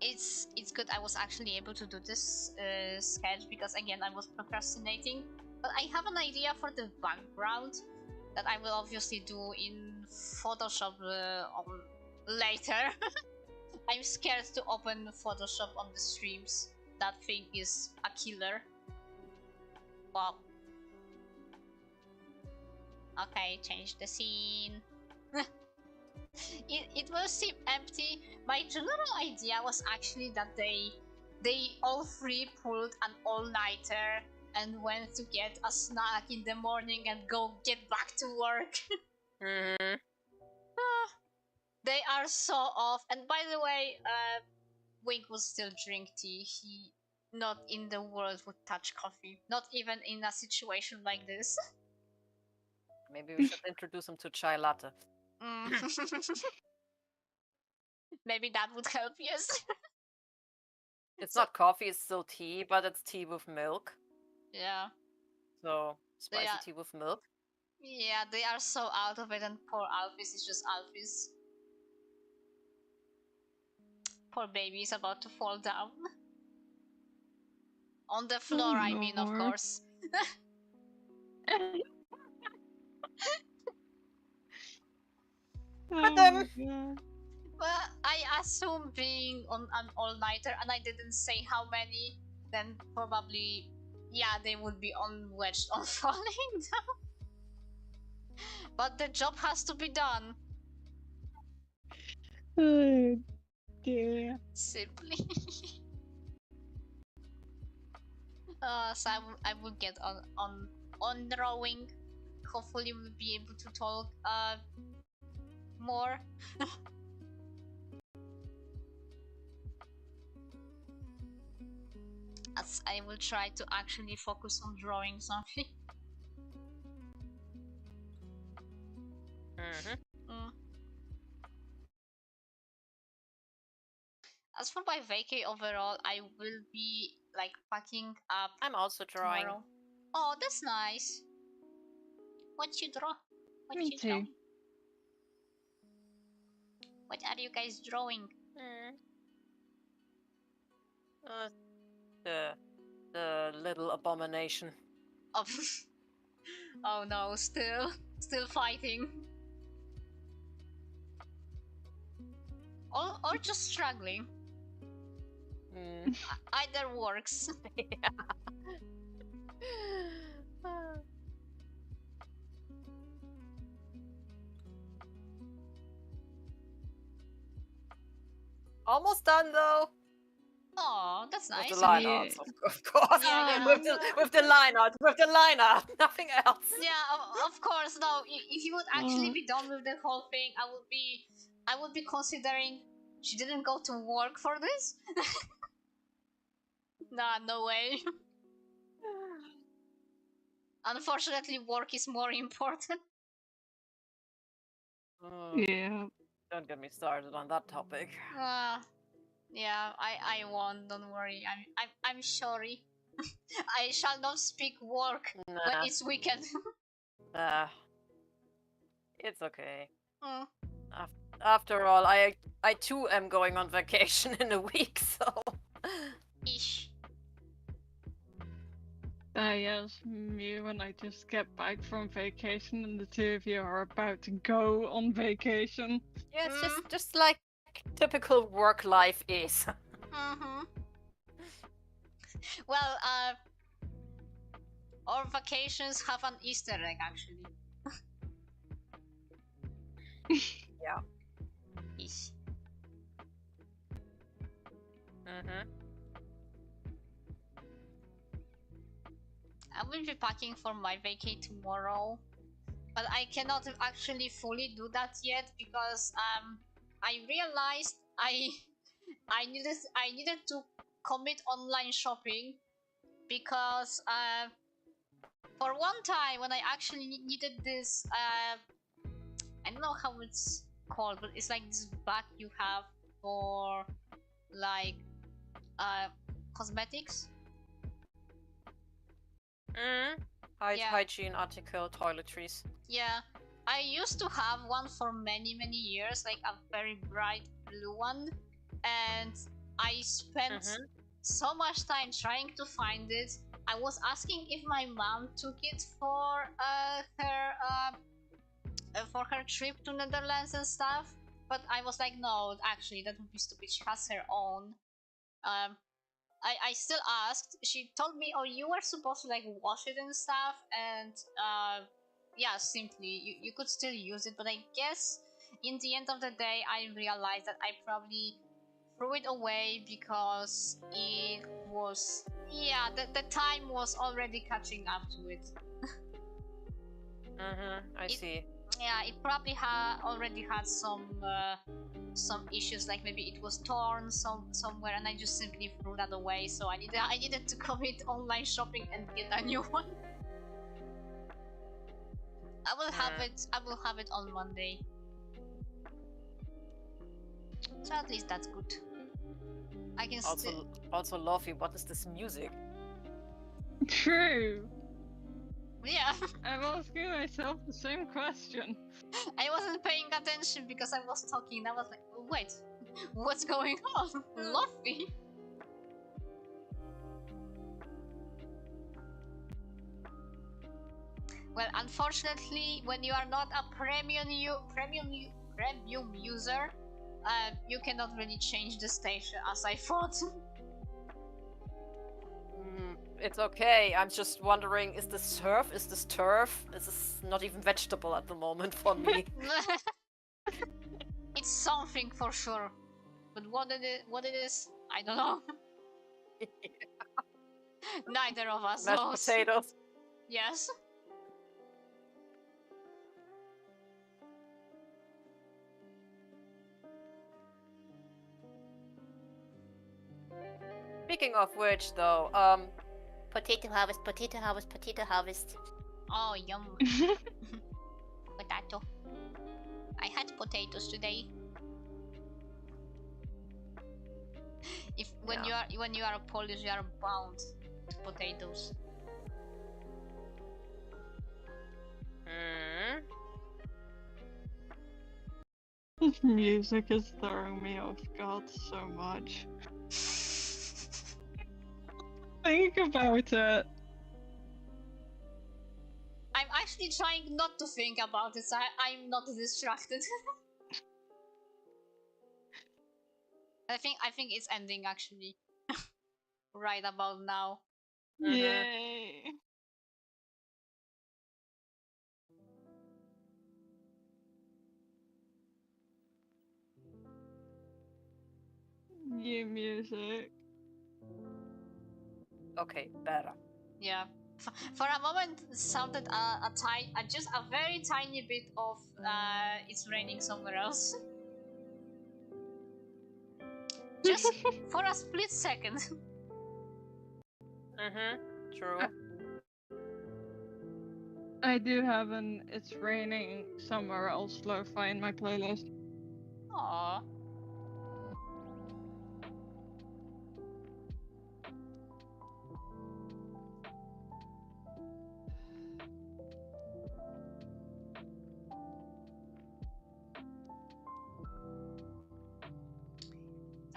It's good I was actually able to do this sketch because again I was procrastinating. But I have an idea for the background that I will obviously do in Photoshop later. I'm scared to open Photoshop on the streams. That thing is a killer. Wow. Okay, change the scene. It will seem empty. My general idea was actually that they all three pulled an all-nighter and went to get a snack in the morning and go get back to work. They are so off. And by the way, Wink will still drink tea. He not in the world would touch coffee. Not even in a situation like this. Maybe we should introduce him to chai latte. Maybe that would help, yes. It's not coffee, it's still tea, but it's tea with milk. Yeah. So, spicy tea with milk. Yeah, they are so out of it, and poor Alphys is just Alphys. Poor baby is about to fall down. On the floor, I mean, of course. Well, I assume being on an all-nighter, and I didn't say how many, then probably, yeah, they would be wedged on falling down. But the job has to be done. Oh dear. Simply. So I will get on drawing. Hopefully we'll be able to talk more. As I will try to actually focus on drawing something. As for my vacay overall, I will be like packing up. I'm also drawing. Tomorrow. Oh, that's nice. What you draw? What Me you too. drawing? What are you guys drawing? The little abomination. Oh no, still fighting. Or just struggling. Either works. Yeah. Almost done though. Oh, that's nice. With the line art, of course. Yeah. With the line art, nothing else. Yeah, of course. No, if you would actually be done with the whole thing, I would be considering. She didn't go to work for this. Nah, no way. Unfortunately, work is more important. Yeah. Don't get me started on that topic. Yeah, I won't. Don't worry. I'm sorry. I shall not speak work when it's weekend. It's okay. After all, I too am going on vacation in a week, so. Ish. Yes, me when I just get back from vacation and the two of you are about to go on vacation. Yeah, it's just like typical work life is. Well, our vacations have an Easter egg actually. Yeah. Ish. I will be packing for my vacay tomorrow, but I cannot actually fully do that yet because I realized I needed to commit online shopping because for one time when I actually needed this I don't know how it's called, but it's like this bag you have for like cosmetics. Hygiene article, toiletries. Yeah, I used to have one for many years, like a very bright blue one, and I spent so much time trying to find it. I was asking if my mom took it for her trip to Netherlands and stuff, but I was like, no, actually that would be stupid. She has her own. I still asked. She told me, oh, you were supposed to like wash it and stuff, and yeah, simply you could still use it, but I guess in the end of the day I realized that I probably threw it away because it was, yeah, the time was already catching up to it. I see. Yeah, it probably already had some issues, like maybe it was torn somewhere, and I just simply threw that away. So I needed to commit online shopping and get a new one. I will have it on Monday. So at least that's good. I can also Lovey, what is this music? True. Yeah. I'm asking myself the same question. I wasn't paying attention because I was talking. I was like, wait, what's going on? Lovey. Well, unfortunately, when you are not a premium user, you cannot really change the station as I thought. It's okay. I'm just wondering, is this surf? Is this turf? This is not even vegetable at the moment for me. It's something for sure, but what it is, I don't know. Neither of us Mashed knows. potatoes. Yes. Speaking of which, though, potato harvest, potato harvest, potato harvest. Oh, yum. Potato. I had potatoes today. When you are a Polish, you are bound to potatoes. This music is throwing me off guard so much. Think about it. I'm actually trying not to think about it, so I'm not distracted. I think it's ending actually. Right about now. Yay. New music. Okay, better. Yeah. For a moment, it sounded just a very tiny bit of it's raining somewhere else. Just for a split second. True. I do have an It's Raining Somewhere Else lo-fi in my playlist. Aww.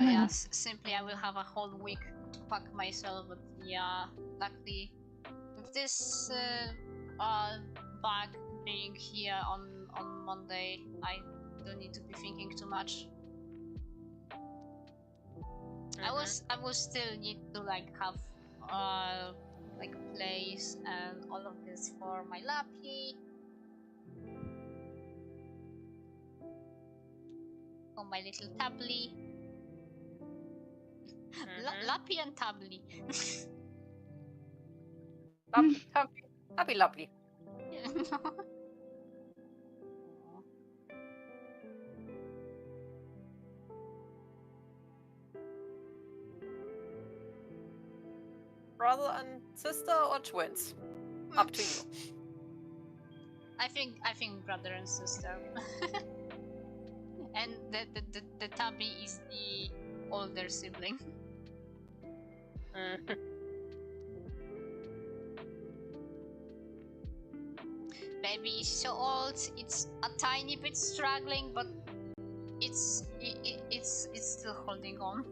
Yeah, simply I will have a whole week to pack myself, but yeah, luckily with this bag being here on Monday, I don't need to be thinking too much. I will still need to like have like a place and all of this for my Lappy. For my little Tably. Lappy and Tably. Happy lovely. Brother and sister or twins? Up to you. I think brother and sister. And the Tabby is the older sibling. Baby is so old, it's a tiny bit struggling, but it's still holding on.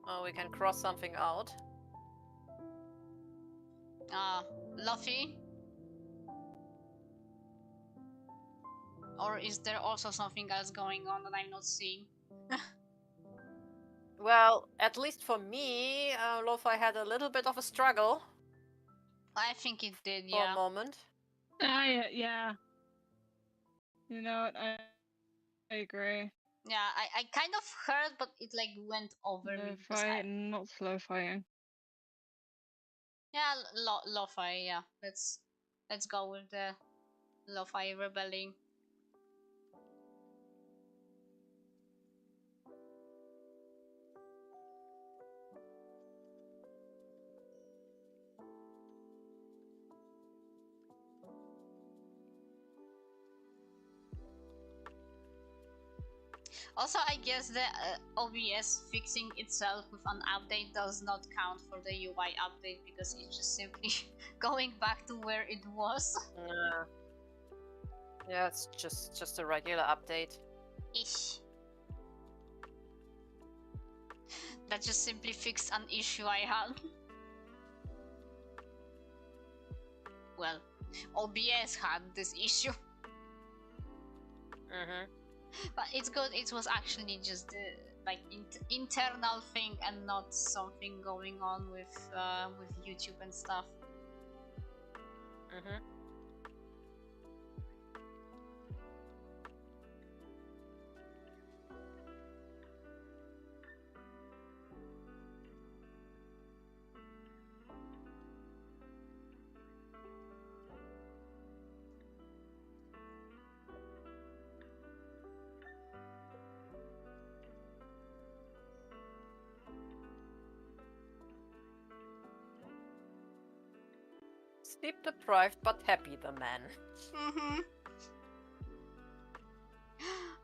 Oh, we can cross something out. Luffy? Or is there also something else going on that I'm not seeing? Well, at least for me, Lo-Fi had a little bit of a struggle. I think it did, for a moment. Yeah. You know what? I agree. Yeah, I kind of heard, but it like went over me. Not slow fighting. Yeah, lo-fi. Yeah, let's go with the lo-fi rebelling. Also, I guess the OBS fixing itself with an update does not count for the UI update because it's just simply going back to where it was. Yeah, it's just a regular update. Ish. That just simply fixed an issue I had. Well, OBS had this issue. But it's good. It was actually just like internal thing and not something going on with YouTube and stuff. Sleep deprived but happy, the man.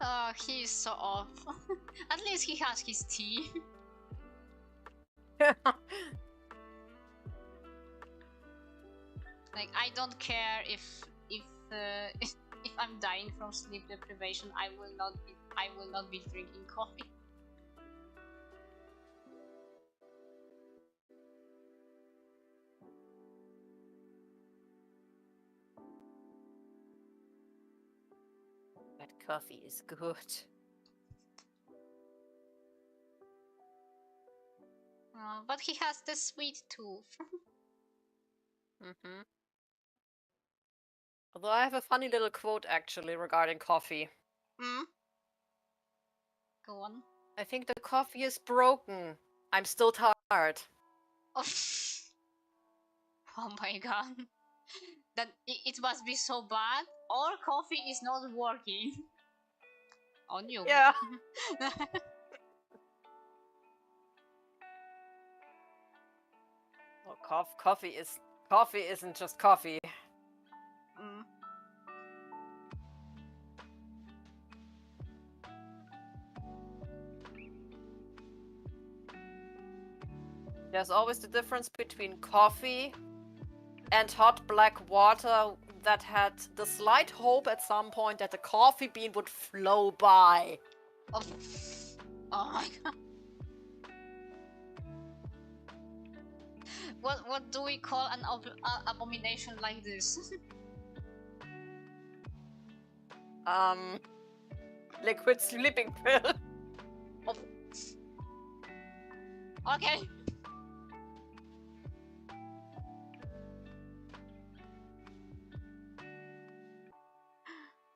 Oh, he's so off. At least he has his tea. Like, I don't care if I'm dying from sleep deprivation. I will not be drinking coffee. That coffee is good. But he has the sweet tooth. Although I have a funny little quote actually regarding coffee. Go on. I think the coffee is broken. I'm still tired. Oh, oh my god. That it must be so bad, or coffee is not working. On you. Yeah. Well, coffee isn't just coffee. There's always the difference between coffee and hot black water that had the slight hope at some point that the coffee bean would flow by. Oh, oh my god. What do we call an abomination like this? Liquid sleeping pill. Oh. Okay.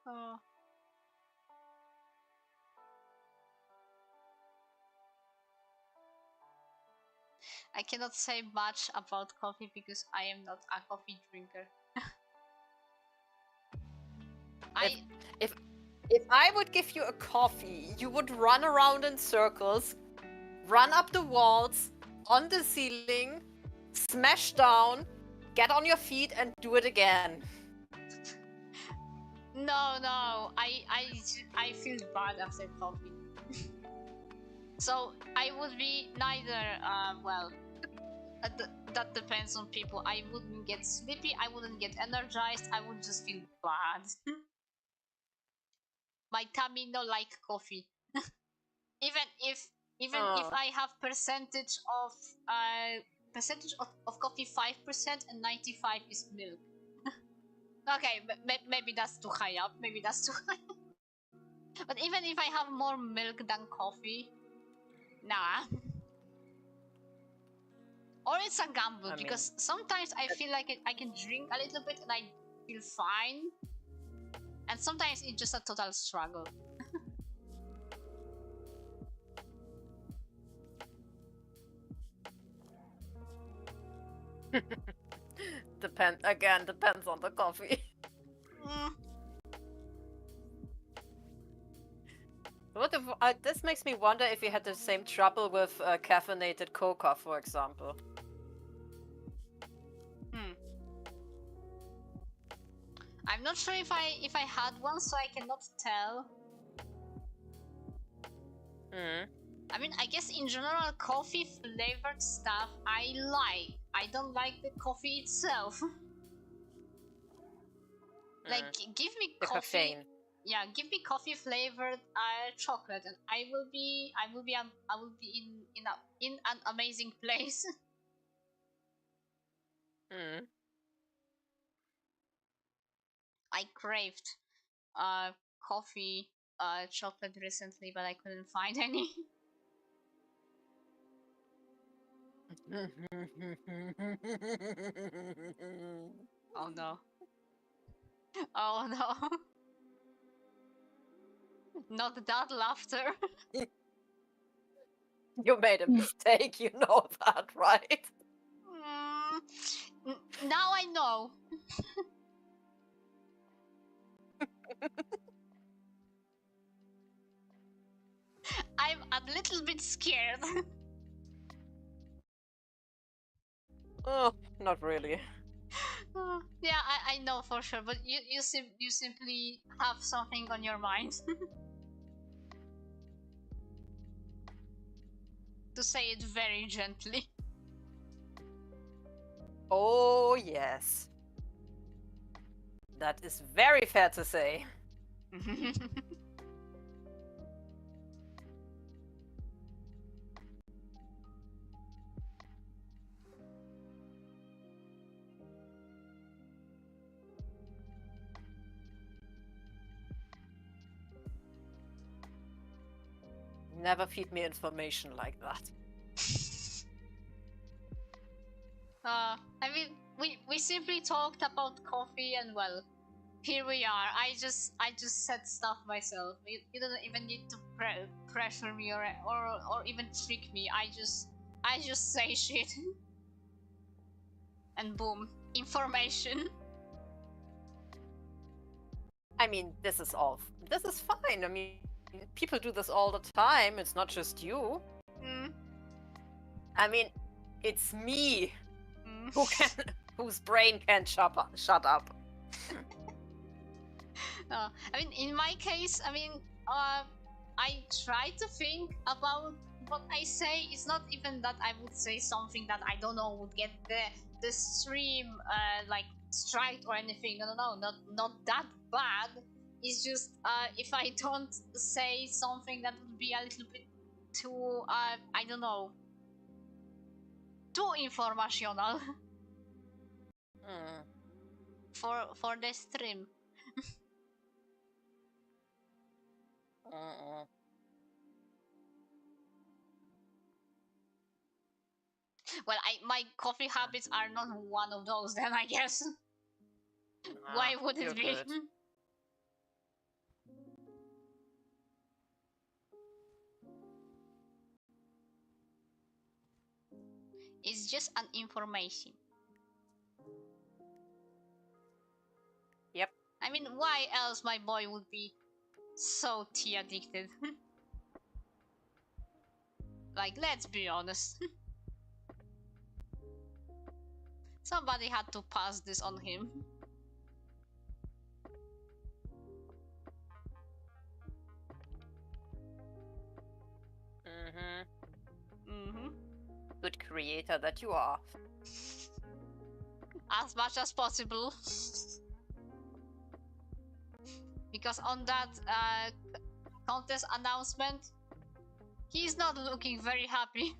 Oh. I cannot say much about coffee because I am not a coffee drinker. If I would give you a coffee, you would run around in circles, run up the walls, on the ceiling, smash down, get on your feet and do it again. No, I feel bad after coffee. So I would be neither, well, that depends on people. I wouldn't get sleepy, I wouldn't get energized, I would just feel bad. My tummy no like coffee. even if I have percentage of coffee 5% and 95 is milk. Okay, maybe that's too high up. Maybe that's too high. But even if I have more milk than coffee, nah. Or it's a gamble because sometimes I feel like I can drink a little bit and I feel fine, and sometimes it's just a total struggle. Depends on the coffee. What if this makes me wonder if you had the same trouble with caffeinated cocoa, for example. I'm not sure if I had one, so I cannot tell. I mean, I guess in general, coffee flavored stuff I like. I don't like the coffee itself. Like, give me the coffee. Caffeine. Yeah, give me coffee flavored chocolate, and I will be in an amazing place. I craved coffee chocolate recently, but I couldn't find any. Oh no. Oh no. Not that laughter. You made a mistake, you know that, right? Now I know. I'm a little bit scared. Oh, not really. Yeah, I know for sure, but you simply have something on your mind. To say it very gently. Oh, yes. That is very fair to say. Never feed me information like that. I mean, we simply talked about coffee, and well, here we are. I just said stuff myself. You don't even need to pressure me or even trick me. I just say shit, and boom, information. I mean, this is fine. I mean, people do this all the time. It's not just you. I mean, it's me whose brain can't shut up. I mean, in my case, I mean, I try to think about what I say. It's not even that I would say something that I don't know would get the the stream like striked or anything. No, not that bad. It's just if I don't say something that would be a little bit too I don't know, too informational for the stream. Well, my coffee habits are not one of those, then I guess. Why would it be? Good. It's just an information. Yep. I mean, why else my boy would be so tea addicted? Like, let's be honest. Somebody had to pass this on him. Good creator that you are. As much as possible. Because on that contest announcement, he's not looking very happy.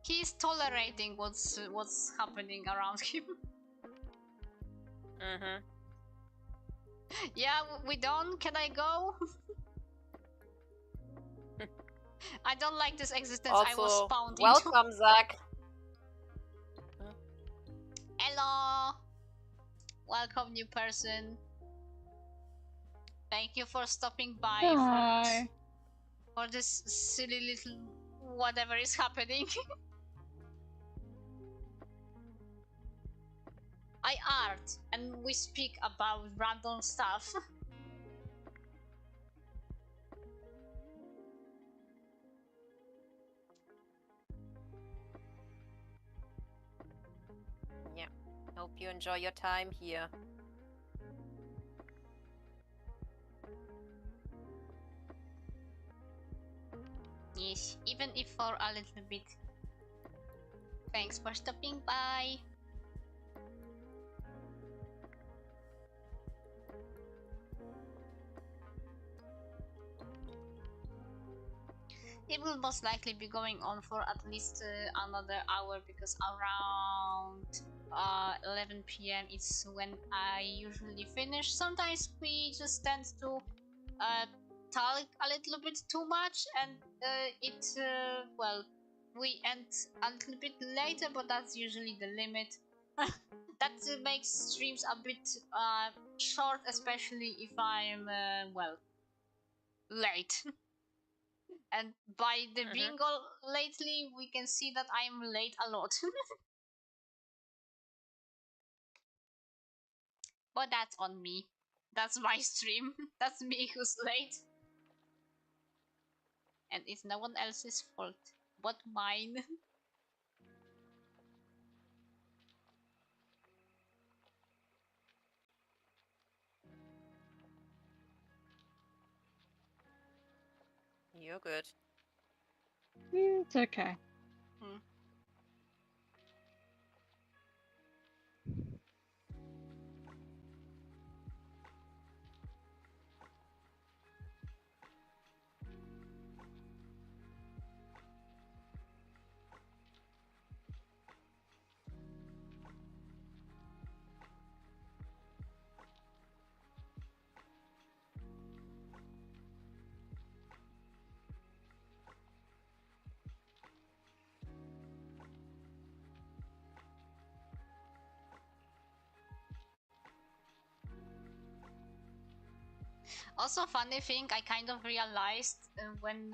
He's tolerating what's happening around him. Yeah, we done? Can I go? I don't like this existence Also, I was spawned welcome, into. Zach. Hello! Welcome, new person. Thank you for stopping by for this silly little whatever is happening. I art and we speak about random stuff. Yeah. Hope you enjoy your time here. Yes, even if for a little bit. Thanks for stopping by. It will most likely be going on for at least another hour because around 11 p.m. is when I usually finish. Sometimes we just tend to talk a little bit too much and well, we end a little bit later, but that's usually the limit. That makes streams a bit short, especially if I'm well, late. And by the bingo lately, we can see that I'm late a lot. But that's on me. That's my stream. That's me who's late. And it's no one else's fault but mine. You're good. It's okay. Also, funny thing, I kind of realized when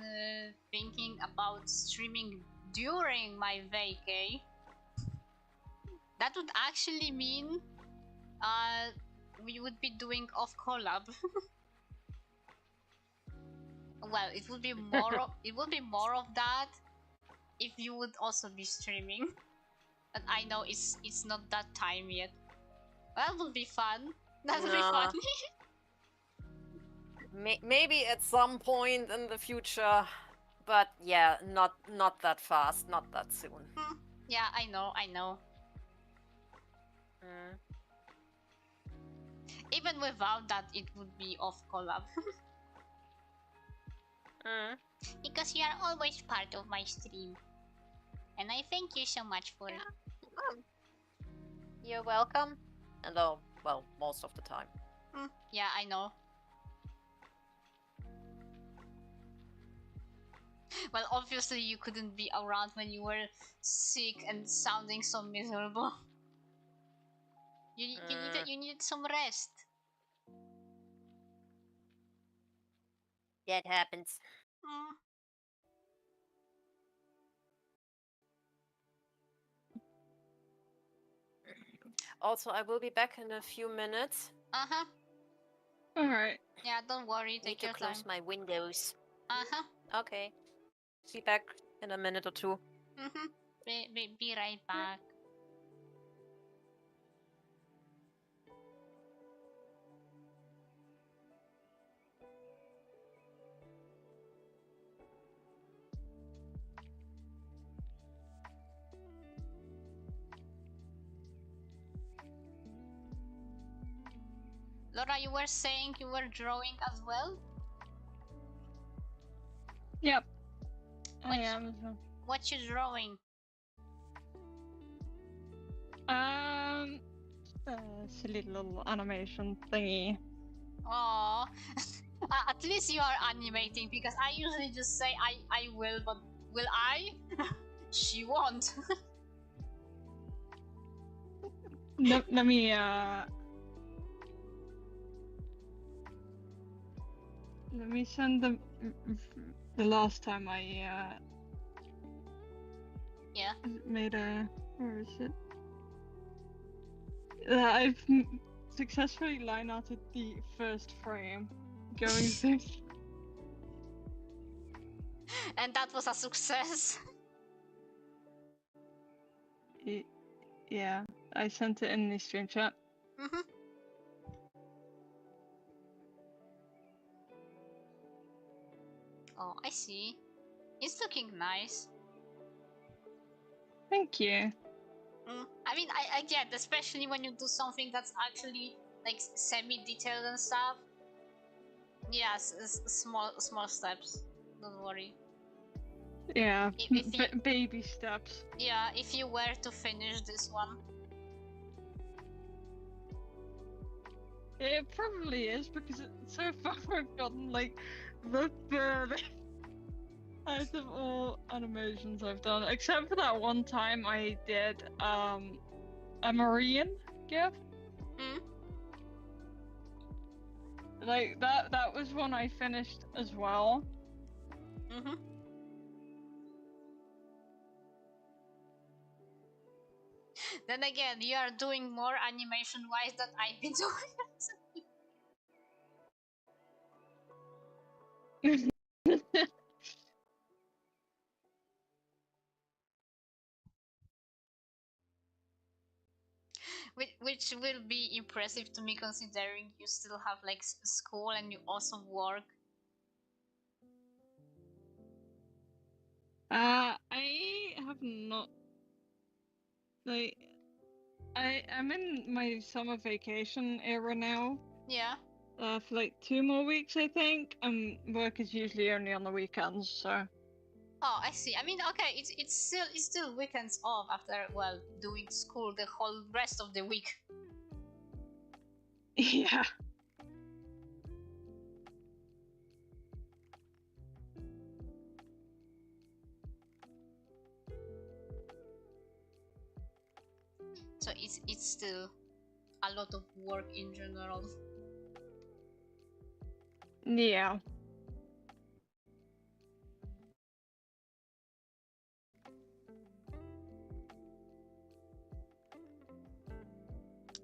thinking about streaming during my vacay, that would actually mean we would be doing off collab. Well, it would be more of that if you would also be streaming. But I know it's not that time yet. That would be fun. That would be funny. Maybe at some point in the future. But yeah, not that fast, not that soon. Yeah, I know. Even without that, it would be off collab. Because you are always part of my stream. And I thank you so much for it. You're welcome. Although, well, most of the time. Yeah, I know. Well, obviously you couldn't be around when you were sick and sounding so miserable. You need some rest. That happens. Also, I will be back in a few minutes. Alright. Yeah, don't worry. Take your time. Need to close my windows. Okay. Be back in a minute or two. Be right back. Laura, you were saying you were drawing as well? Yep. I am. What you drawing? Silly little animation thingy. Oh, at least you are animating, because I usually just say I will, but will I? She won't. Let me send them the last time I made a, where is it? I've successfully line arted the first frame going through. And that was a success. Yeah, I sent it in the stream chat. Oh, I see. It's looking nice. Thank you. I mean, I get, especially when you do something that's actually like semi-detailed and stuff. Yes, small steps. Don't worry. Yeah, baby steps. Yeah, if you were to finish this one. It probably is, because so far I've gotten like the third out of all animations I've done, except for that one time I did a marine GIF. Like that was one I finished as well. Then again, you are doing more animation wise than I've been doing. Which will be impressive to me, considering you still have like school and you also work. I have not, like, I'm in my summer vacation era now. Yeah. For like 2 more weeks, I think. Work is usually only on the weekends, so. Oh, I see. I mean, okay, it's still weekends off after, well, doing school the whole rest of the week. Yeah. So it's still a lot of work in general. Yeah.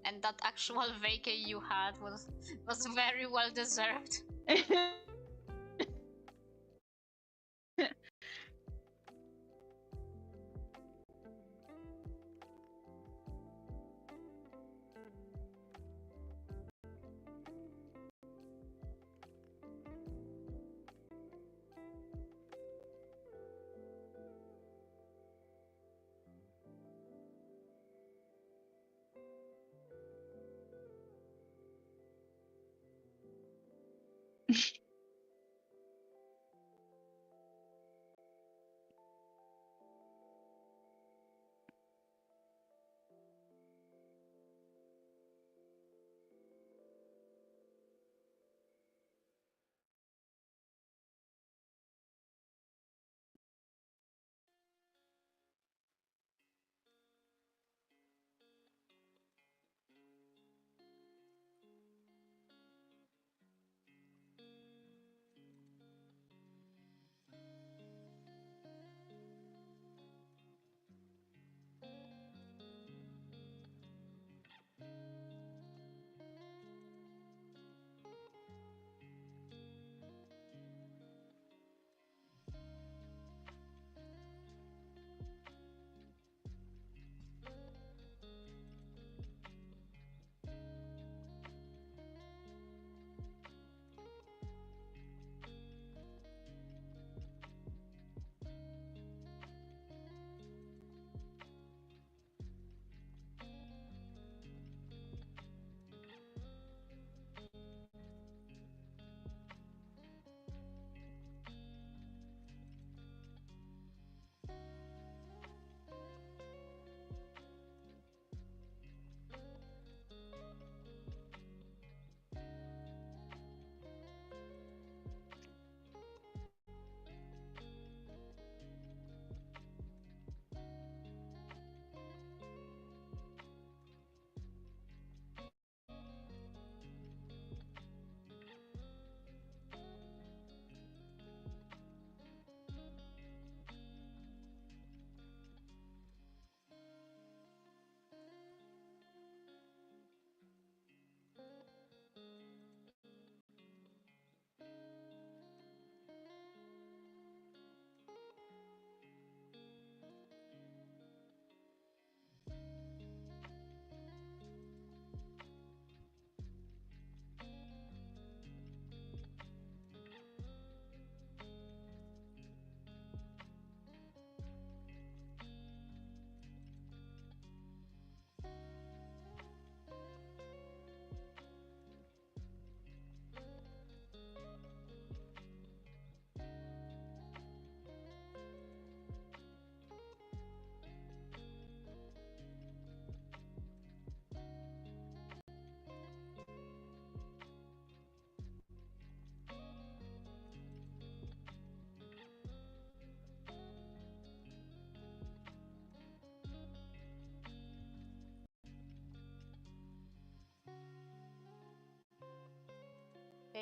And that actual vacay you had was very well deserved.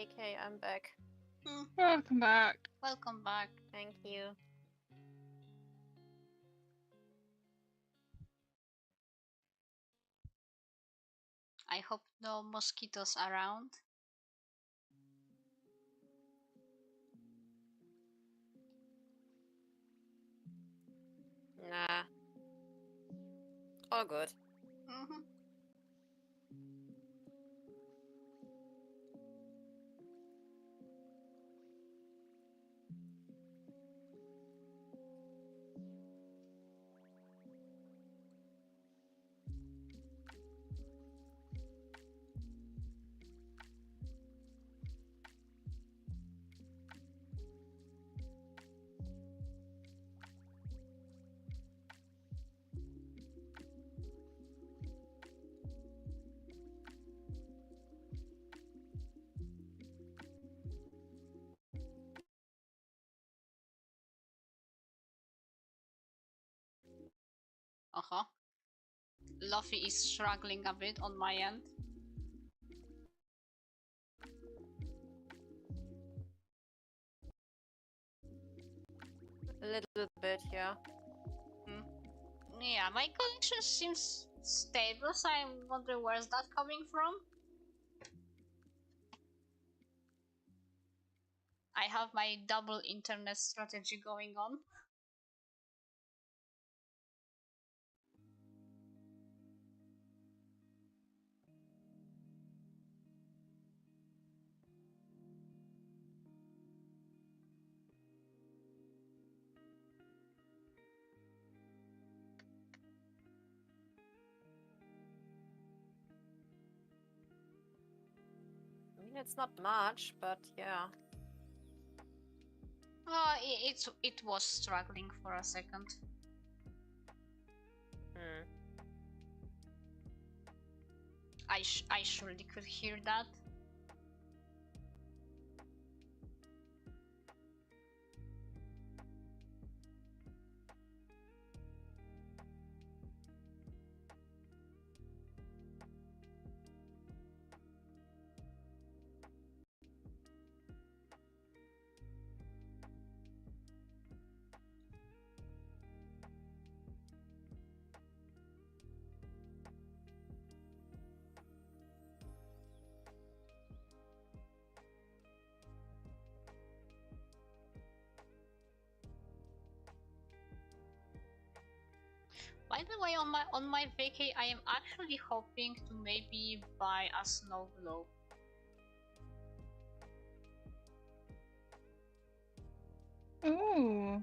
VK, I'm back. Welcome back. Welcome back. Thank you. I hope no mosquitoes around. Nah. All good. Luffy is struggling a bit on my end. A little bit, yeah. Yeah, my connection seems stable, so I'm wondering where's that coming from. I have my double internet strategy going on. I mean, it's not much, but yeah. It was struggling for a second. I surely could hear that. By the way, on my vacay, I am actually hoping to maybe buy a snow globe. Ooh.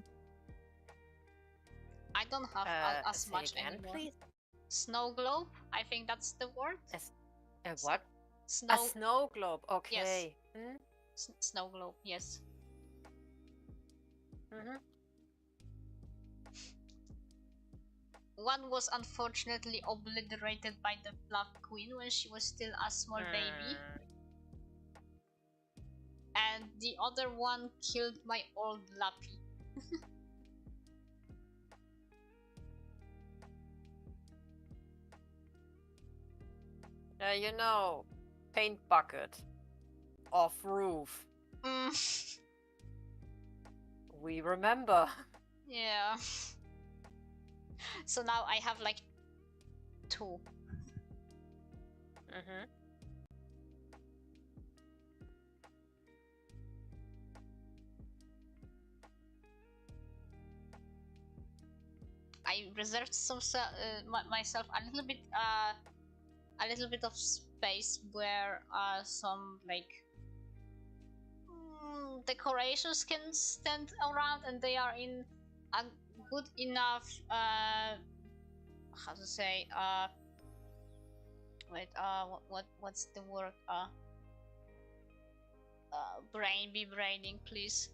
I don't have as much again, anymore. please? Snow globe? I think that's the word. A what? Snow. A snow globe. Okay. Yes. Snow globe. Yes. One was unfortunately obliterated by the Fluff Queen when she was still a small baby. And the other one killed my old Lappy. You know, paint bucket off roof. We remember. Yeah. So now I have like 2. I reserved some myself a little bit of space where some like decorations can stand around, and they are in a good enough how to say wait what's the word brain be braining please.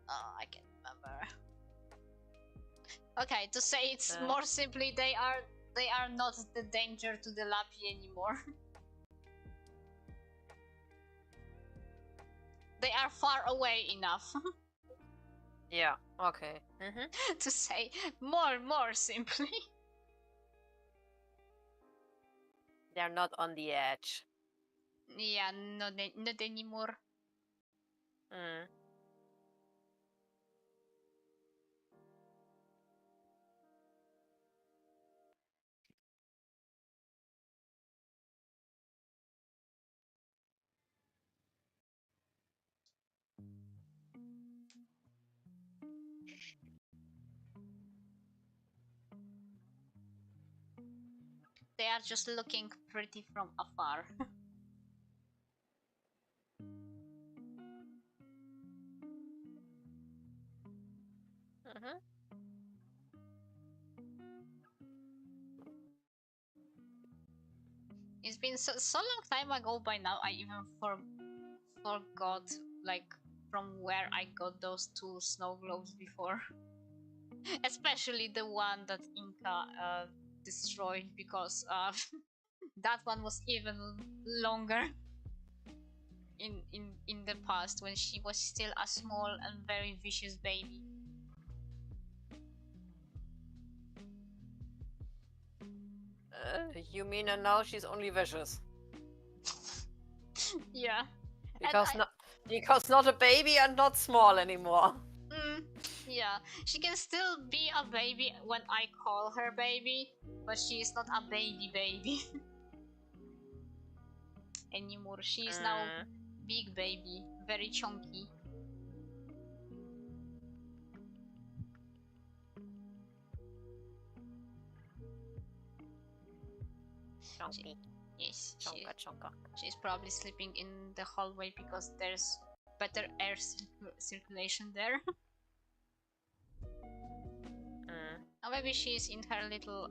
I can't remember. Okay, to say it's more simply, they are not the danger to the Lappy anymore. They are far away enough. Yeah, okay. To say more simply. They're not on the edge. Yeah, not anymore. Mm. They are just looking pretty from afar. Mm-hmm. It's been so long time ago by now. I even forgot like from where I got those 2 snow globes before. Especially the one that Inca destroyed, because that one was even longer in the past, when she was still a small and very vicious baby. You mean, and now she's only vicious? Yeah. Because not a baby and not small anymore. Yeah, she can still be a baby when I call her baby, but she is not a baby anymore. She is now big baby, very chunky. Chunky. Yes, chunka. She's probably sleeping in the hallway because there's better air circulation there. Or maybe she's in her little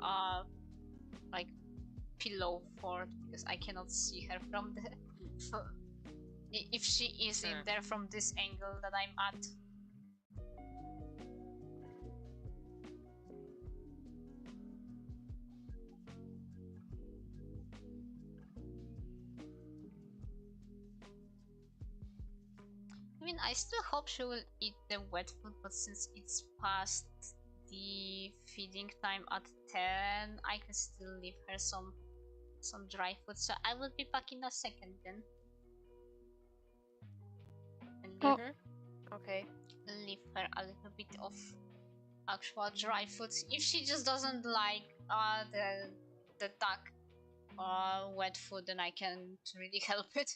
like pillow fort, because I cannot see her from the if she is in there from this angle that I'm at. I mean, I still hope she will eat the wet food, but since it's past the feeding time at 10, I can still leave her some dry food. So I will be back in a second then. And Okay. leave her a little bit of actual dry food. If she just doesn't like the duck wet food, then I can't really help it.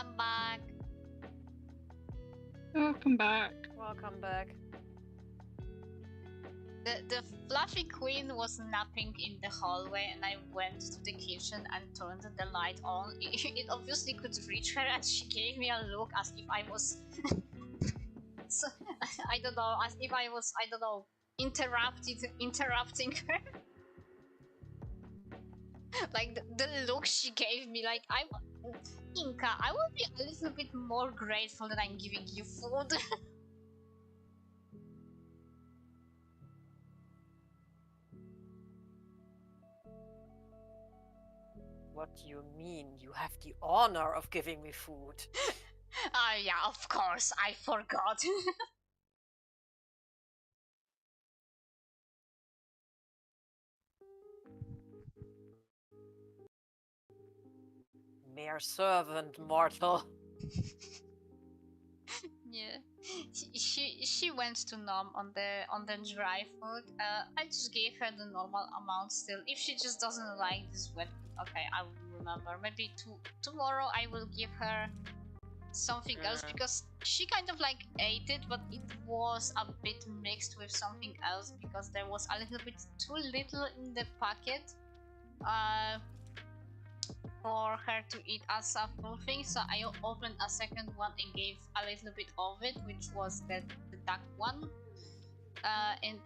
I'm back. Welcome back. Welcome back. The fluffy queen was napping in the hallway, and I went to the kitchen and turned the light on. It obviously could reach her, and she gave me a look as if I was so, I don't know, as if I was, I don't know, interrupting her. Like the look she gave me, like Inka, I will be a little bit more grateful that I'm giving you food. What do you mean? You have the honor of giving me food. Yeah, of course, I forgot. Mere servant, mortal. Yeah, she went to Nom on the dry food. I just gave her the normal amount still. If she just doesn't like this wet food, okay, I will remember. Maybe tomorrow I will give her something else, because she kind of like ate it, but it was a bit mixed with something else because there was a little bit too little in the packet for her to eat as a full thing. So I opened a second one and gave a little bit of it, which was the duck one. And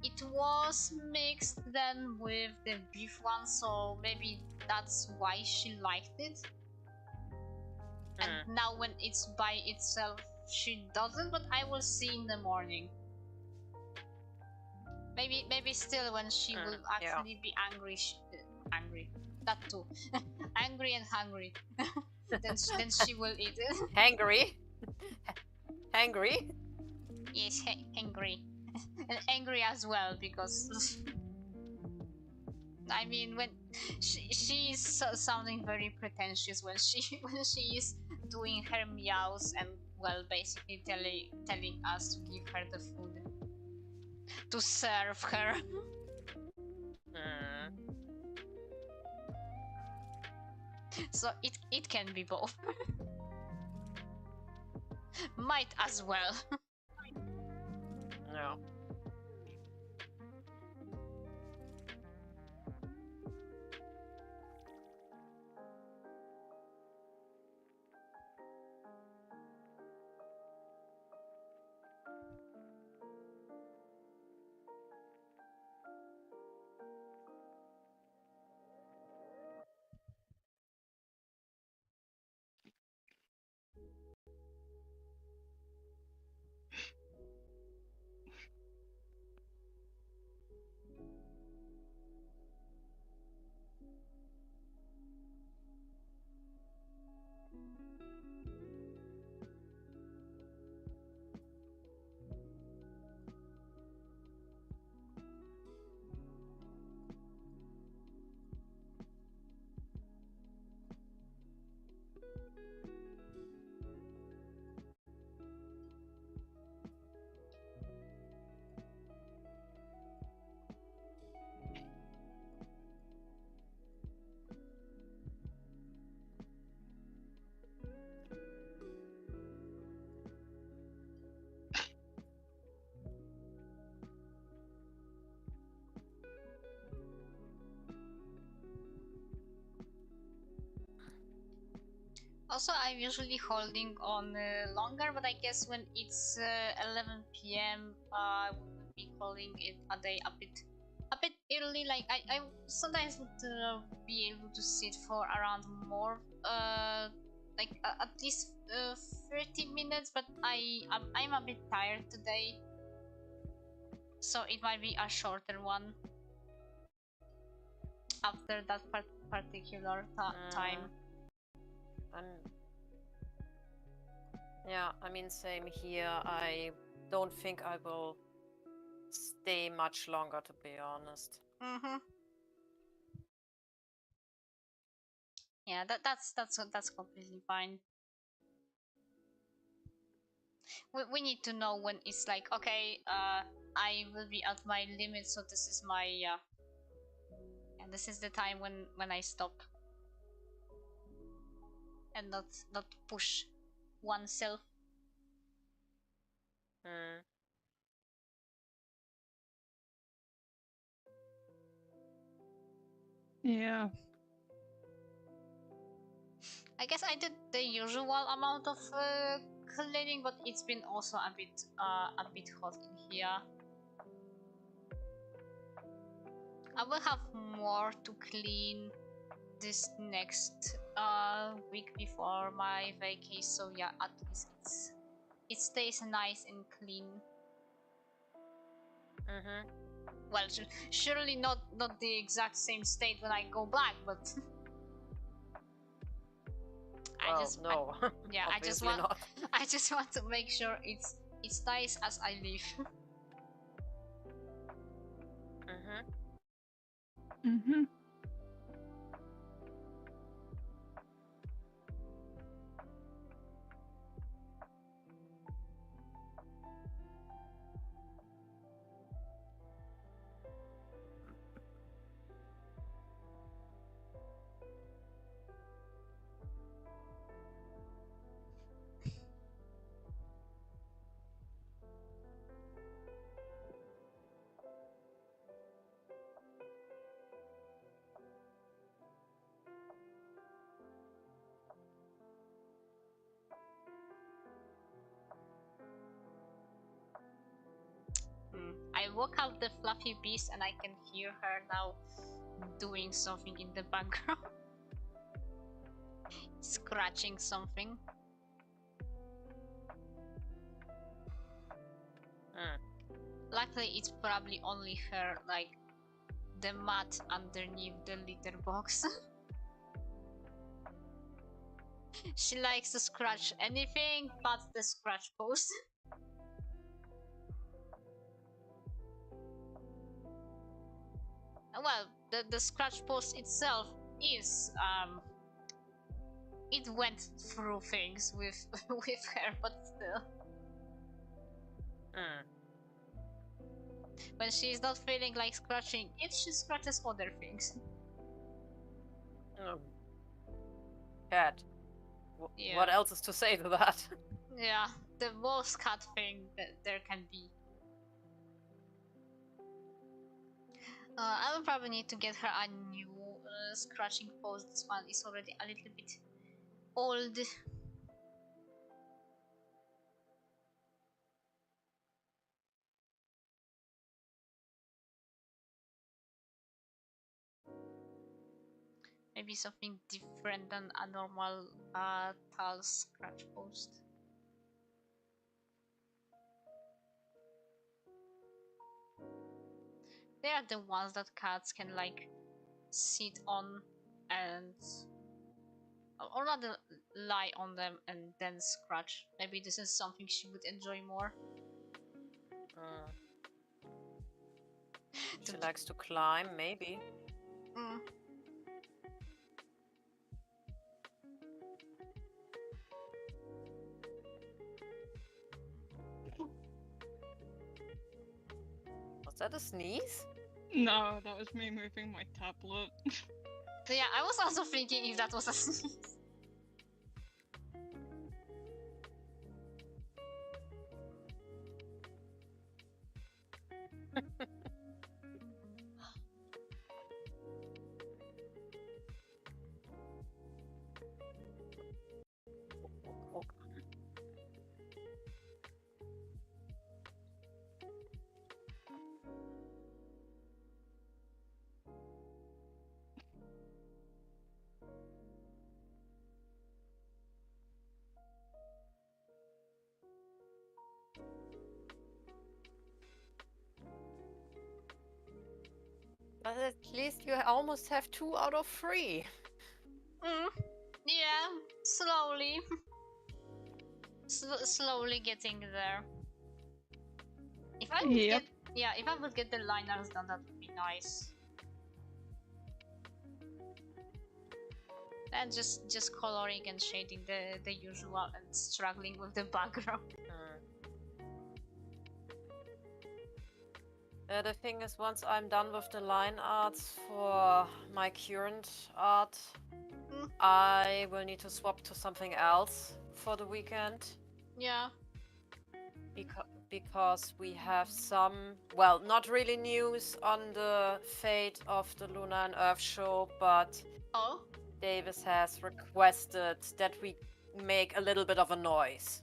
it was mixed then with the beef one, so maybe that's why she liked it. And now when it's by itself, she doesn't, but I will see in the morning. Maybe still when she will actually be angry. Angry. That too. Angry and hungry. then she will eat it. Hangry? Hangry? Yes, hangry. And angry as well, because I mean, when she's sounding very pretentious when she is doing her meows and, well, basically telling us to give her the food, to serve her. So it can be both. Might as well. No. Also, I'm usually holding on longer, but I guess when it's 11 p.m., I would be calling it a day a bit early. Like I sometimes would be able to sit for around more, like at least 30 minutes. But I'm a bit tired today, so it might be a shorter one after that particular time. Yeah, I mean, same here. I don't think I will stay much longer, to be honest. Yeah, that's completely fine. We need to know when it's like, okay, I will be at my limit, so this is my and this is the time when I stop. and not push oneself. Yeah. I guess I did the usual amount of cleaning, but it's been also a bit hot in here. I will have more to clean this next week before my vacation, so yeah, at least it stays nice and clean. Well, surely not the exact same state when I go back, but I just want to make sure it's nice as I leave. I woke up the fluffy beast and I can hear her now doing something in the background. Scratching something. Luckily it's probably only her, like the mat underneath the litter box. She likes to scratch anything but the scratch post. Well, the scratch post itself is it went through things with with her, but still. When she's not feeling like scratching, she scratches other things. Cat. Yeah. What else is to say to that? Yeah, the most cat thing that there can be. I will probably need to get her a new scratching post. This one is already a little bit old. Maybe something different than a normal tile scratch post. They are the ones that cats can like sit on and, or rather lie on them and then scratch. Maybe this is something she would enjoy more. She likes to climb, maybe. Was that a sneeze? No, that was me moving my tablet. So yeah, I was also thinking if that was a sneeze. But at least you almost have 2 out of 3. Yeah, slowly. Slowly getting there. If I would get the liners done, that would be nice. And just coloring and shading the usual and struggling with the background. The thing is, once I'm done with the line arts for my current art I will need to swap to something else for the weekend. Yeah. Because we have some, well, not really news on the fate of the Lunar and Earth show, but Davis has requested that we make a little bit of a noise.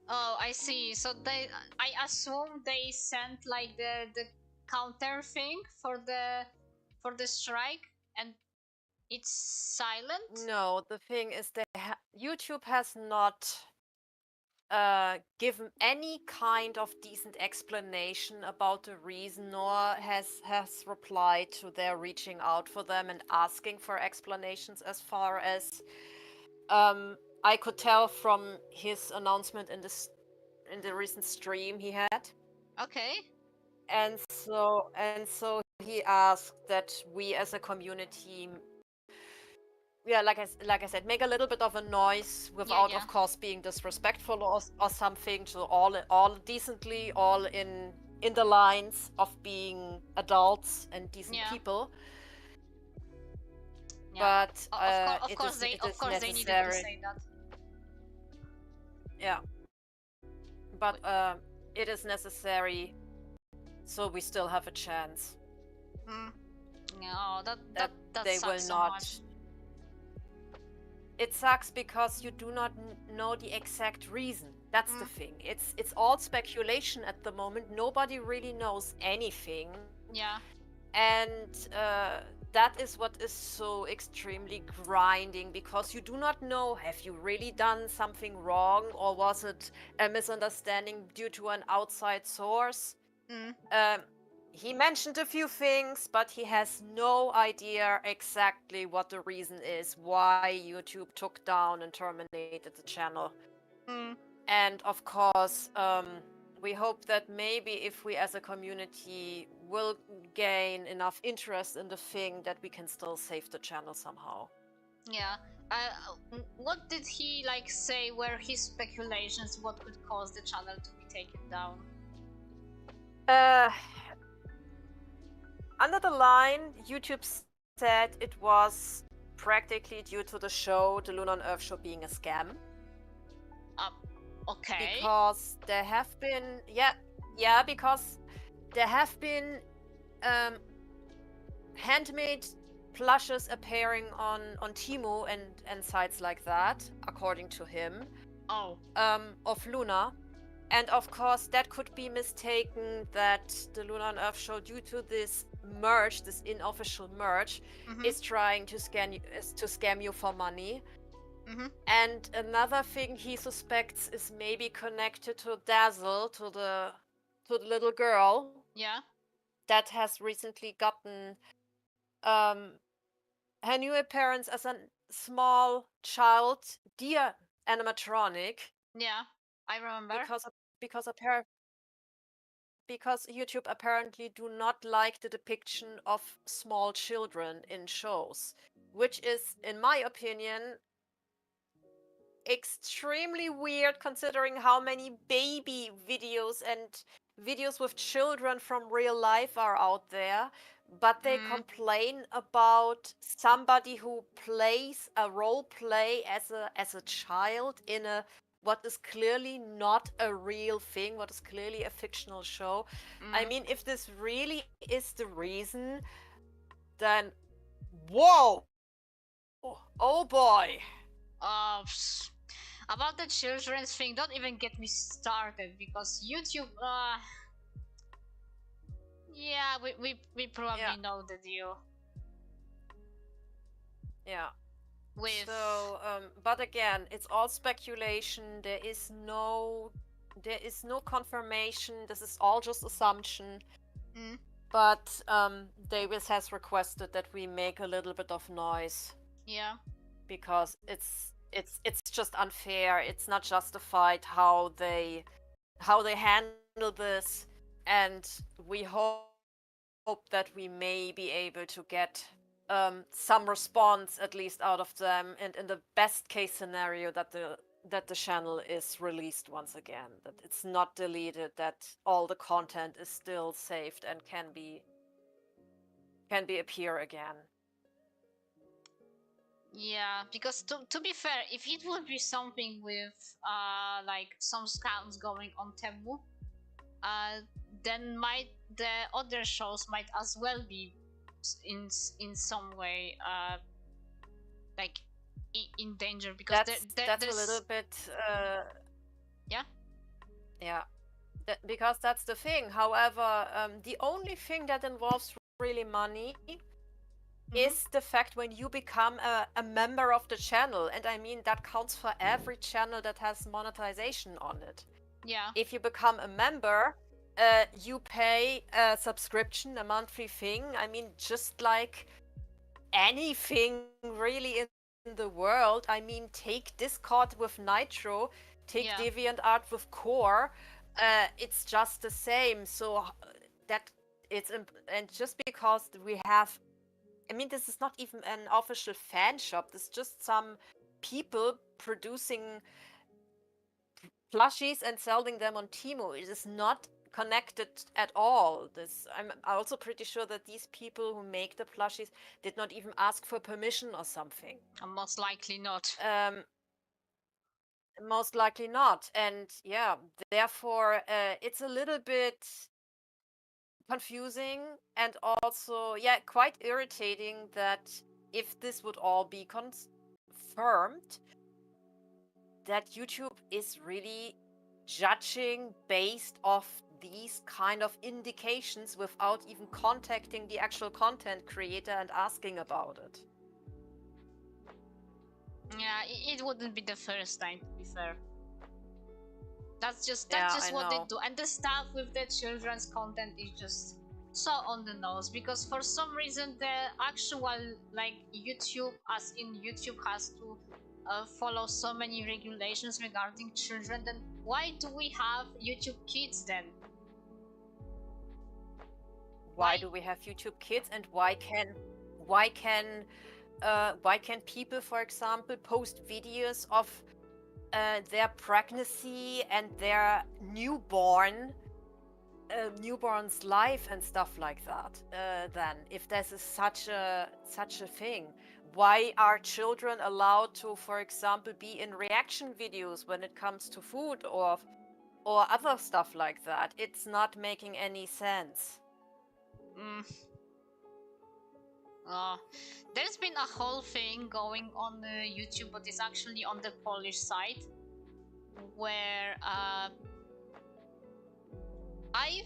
Oh, I see. So I assume they sent like the counter thing for the strike, and it's silent. No, the thing is that YouTube has not given any kind of decent explanation about the reason, nor has replied to their reaching out for them and asking for explanations, as far as I could tell from his announcement in the recent stream he had. Okay. And so he asked that we as a community, yeah, like I said, make a little bit of a noise without, of course, being disrespectful or something. To all decently, all in the lines of being adults and decent people. Yeah. But of course they needed to say that. Yeah. But it is necessary, so we still have a chance. No, that they sucks will so not. much. It sucks because you do not know the exact reason. That's the thing. It's all speculation at the moment. Nobody really knows anything. Yeah. And that is what is so extremely grinding, because you do not know, have you really done something wrong, or was it a misunderstanding due to an outside source? He mentioned a few things, but he has no idea exactly what the reason is why YouTube took down and terminated the channel. And of course, we hope that maybe if we as a community will gain enough interest in the thing, that we can still save the channel somehow. Yeah. What did he like say were his speculations what could cause the channel to be taken down? Under the line, YouTube said it was practically due to the show, the Lunar and Earth show, being a scam. Okay. Because there have been, because there have been handmade plushes appearing on Temu and sites like that, according to him. Of Luna. And of course, that could be mistaken that the Lunar and Earth show, due to this merge, this unofficial merge, is trying to scam you for money. And another thing he suspects is maybe connected to Dazzle, to the little girl. Yeah. That has recently gotten her new appearance as a small child deer animatronic. Yeah, I remember. Because YouTube apparently do not like the depiction of small children in shows, which is, in my opinion, extremely weird, considering how many baby videos and videos with children from real life are out there. But they complain about somebody who plays a role play as a child in a what is clearly not a real thing, what is clearly a fictional show. I mean, if this really is the reason, then whoa, oh boy. About the children's thing, don't even get me started, because YouTube, yeah, we probably know the deal. Yeah. So, but again, it's all speculation. There is no confirmation. This is all just assumption. But Davis has requested that we make a little bit of noise. Yeah. Because it's just unfair. It's not justified how they handle this, and we hope that we may be able to get some response at least out of them, and in the best case scenario that the channel is released once again, that it's not deleted, that all the content is still saved and can be appear again. Yeah, because to be fair, if it would be something with like some scams going on Temu, then the other shows might as well be in some way like in danger, because that's there's a little bit yeah because that's the thing. However, the only thing that involves really money is the fact when you become a member of the channel, and I mean that counts for every channel that has monetization on it. Yeah. If you become a member, you pay a subscription, a monthly thing. I mean, just like anything really in the world. I mean, take Discord with Nitro, take DeviantArt with Core. It's just the same. So that it's and just because we have, I mean, this is not even an official fan shop. This is just some people producing plushies and selling them on Temu. It is not connected at all. I'm also pretty sure that these people who make the plushies did not even ask for permission or something. Most likely not. Most likely not. And yeah, therefore it's a little bit confusing and also quite irritating that if this would all be confirmed, that YouTube is really judging based off these kind of indications without even contacting the actual content creator and asking about it. Yeah, it wouldn't be the first time, to be fair. That's just what they do. And the stuff with the children's content is just so on the nose, because for some reason the actual like YouTube, as in YouTube, has to follow so many regulations regarding children. Then why do we have YouTube Kids then? Why do we have YouTube Kids, and why can people, for example, post videos of their pregnancy and their newborn's life and stuff like that? Then, if this is such a thing, why are children allowed to, for example, be in reaction videos when it comes to food or other stuff like that? It's not making any sense. There's been a whole thing going on YouTube, but it's actually on the Polish side, where I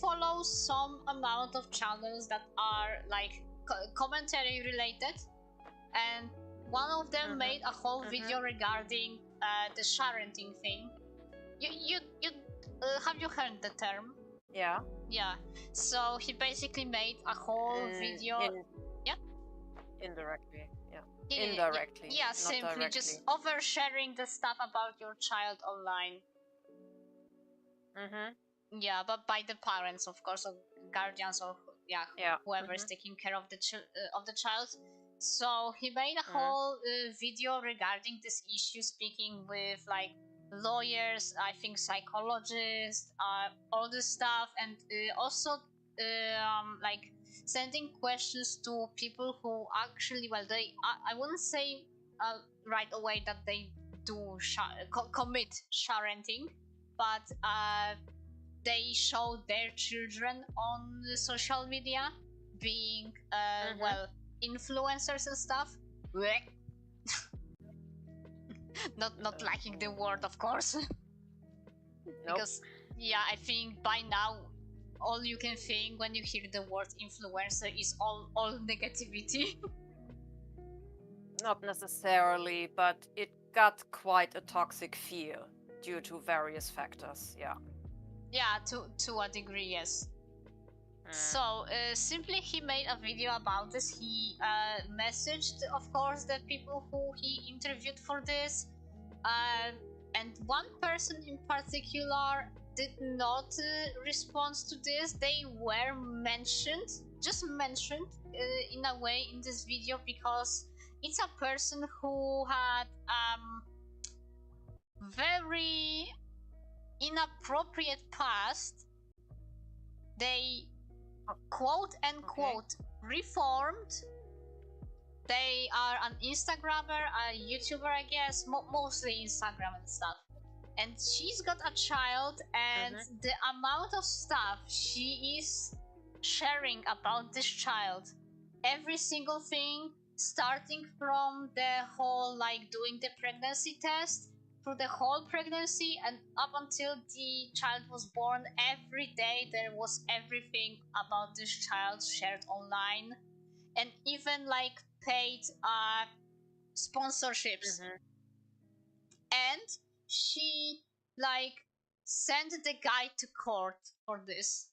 follow some amount of channels that are like commentary related, and one of them made a whole video regarding the sharenting thing. You have you heard the term? Yeah. So he basically made a whole video. Indirectly. Simply directly. Just oversharing the stuff about your child online. Yeah, but by the parents, of course, or guardians, or whoever is taking care of the child. So he made a whole video regarding this issue, speaking with like lawyers, I think psychologists, all this stuff, and also like sending questions to people who actually, well, they I wouldn't say right away that they do commit sharenting, but they show their children on the social media being well, influencers and stuff. not liking the word, of course. Because I think by now all you can think when you hear the word influencer is all negativity. Not necessarily, but it got quite a toxic feel due to various factors. To a degree, yes. So simply he made a video about this. He messaged, of course, the people who he interviewed for this, and one person in particular did not respond to this. They were just mentioned in a way in this video, because it's a person who had very inappropriate past. They quote unquote reformed they are an Instagrammer, a YouTuber, I guess, mostly Instagram and stuff. And she's got a child, and the amount of stuff she is sharing about this child, every single thing, starting from the whole like doing the pregnancy test, through the whole pregnancy and up until the child was born, every day there was everything about this child shared online, and even like paid sponsorships. And she like sent the guy to court for this,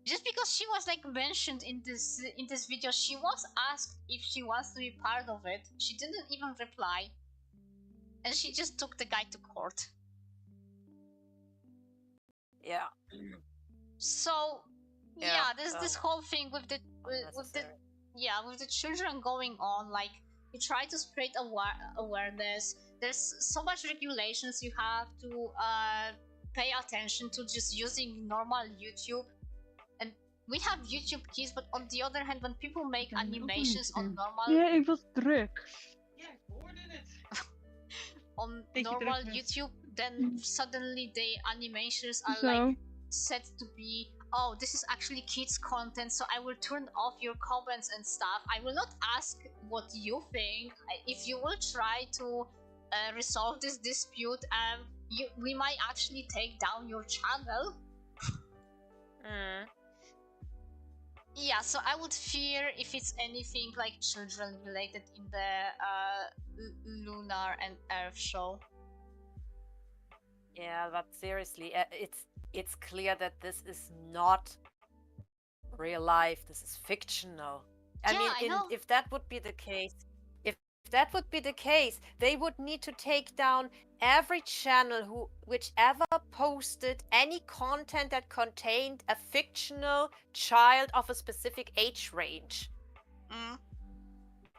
just because she was like mentioned in this video. She was asked if she wants to be part of it. She didn't even reply, and she just took the guy to court. Yeah. So yeah, there's this whole thing with the children going on. Like, you try to spread awareness. There's so much regulations you have to pay attention to just using normal YouTube. And we have YouTube Kids, but on the other hand, when people make animations on normal... Yeah, ik was druk. Yeah, ik hoorde het. On normal YouTube, then suddenly the animations are like set to be, oh, this is actually kids content, so I will turn off your comments and stuff. I will not ask what you think. If you will try to resolve this dispute, we might actually take down your channel. Yeah, so I would fear if it's anything like children related in the Lunar and Earth show. Yeah, but seriously, it's clear that this is not real life. This is fictional. I mean, if that would be the case, they would need to take down every channel whichever posted any content that contained a fictional child of a specific age range.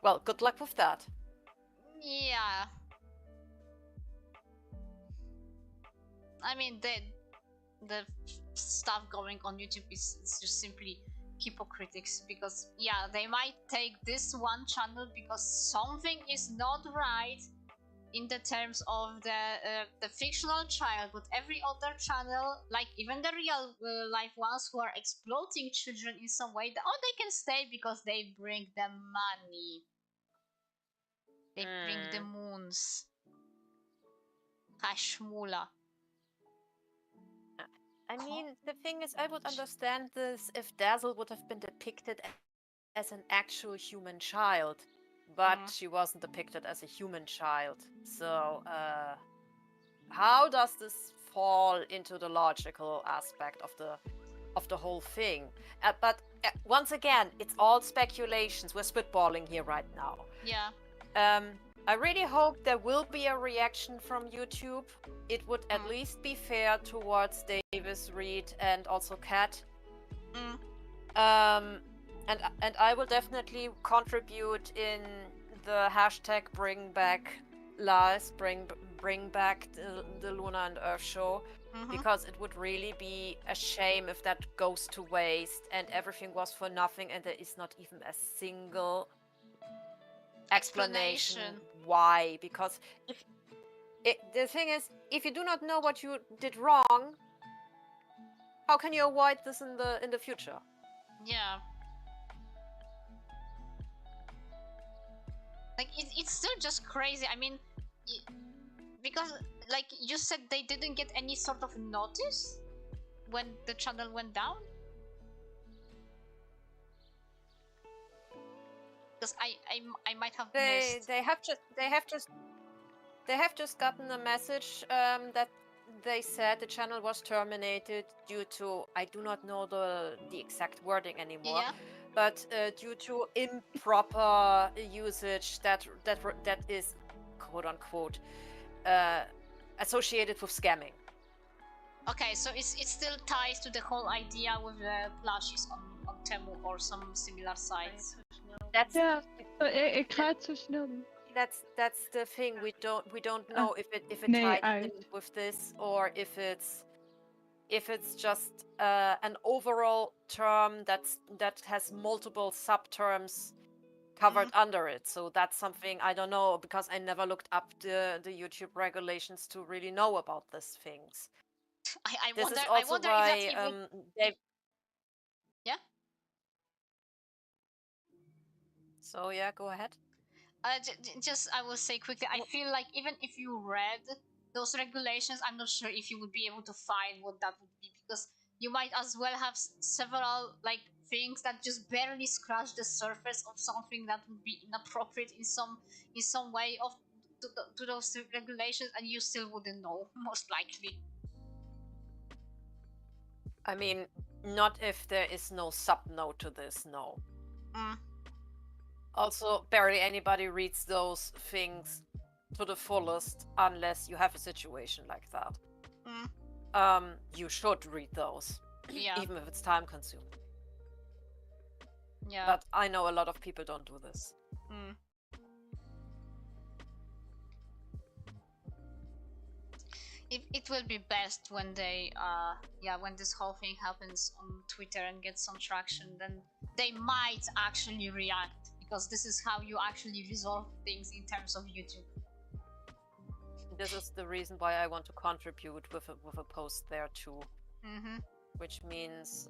Well, good luck with that. Yeah. I mean, the stuff going on YouTube is just simply hypocritics, because yeah, they might take this one channel because something is not right in the terms of the fictional child, but every other channel, like even the real life ones who are exploiting children in some way, they can stay because they bring them money. They bring the moons. Hashmula. I mean, the thing is, I would understand this if Dazzle would have been depicted as an actual human child, but she wasn't depicted as a human child. So, how does this fall into the logical aspect of the whole thing? But once again, it's all speculations. We're spitballing here right now. Yeah. I really hope there will be a reaction from YouTube. It would at least be fair towards Davis, Reed, and also Kat. And I will definitely contribute in the hashtag bring back Lars, bring back the Luna and Earth show, because it would really be a shame if that goes to waste and everything was for nothing and there is not even a single explanation why. Because the thing is, if you do not know what you did wrong, how can you avoid this in the future? Yeah. Like, it's still just crazy. I mean, because like you said, they didn't get any sort of notice when the channel went down. Because I might have missed. They have just gotten a message that they said the channel was terminated due to, I do not know the exact wording anymore, but due to improper usage that is, quote unquote, associated with scamming. Okay, so it still ties to the whole idea with the plushies on Temu or some similar sites. That's ik ga het zo snel doen. That's the thing. We don't know if it ties in with this, or if it's just an overall term that has multiple subterms covered under it. So that's something I don't know, because I never looked up the YouTube regulations to really know about these things. I This wonder, is also why if that even... they... Yeah? So yeah, go ahead. Just I will say quickly, I feel like even if you read those regulations, I'm not sure if you would be able to find what that would be, because you might as well have several like things that just barely scratch the surface of something that would be inappropriate in some way of to those regulations, and you still wouldn't know, most likely. I mean, not if there is no sub-note to this, no. Also, barely anybody reads those things to the fullest unless you have a situation like that. You should read those, even if it's time consuming. Yeah. But I know a lot of people don't do this. It will be best when they when this whole thing happens on Twitter and gets some traction, then they might actually react, because this is how you actually resolve things in terms of YouTube. This is the reason why I want to contribute with a post there too. Which means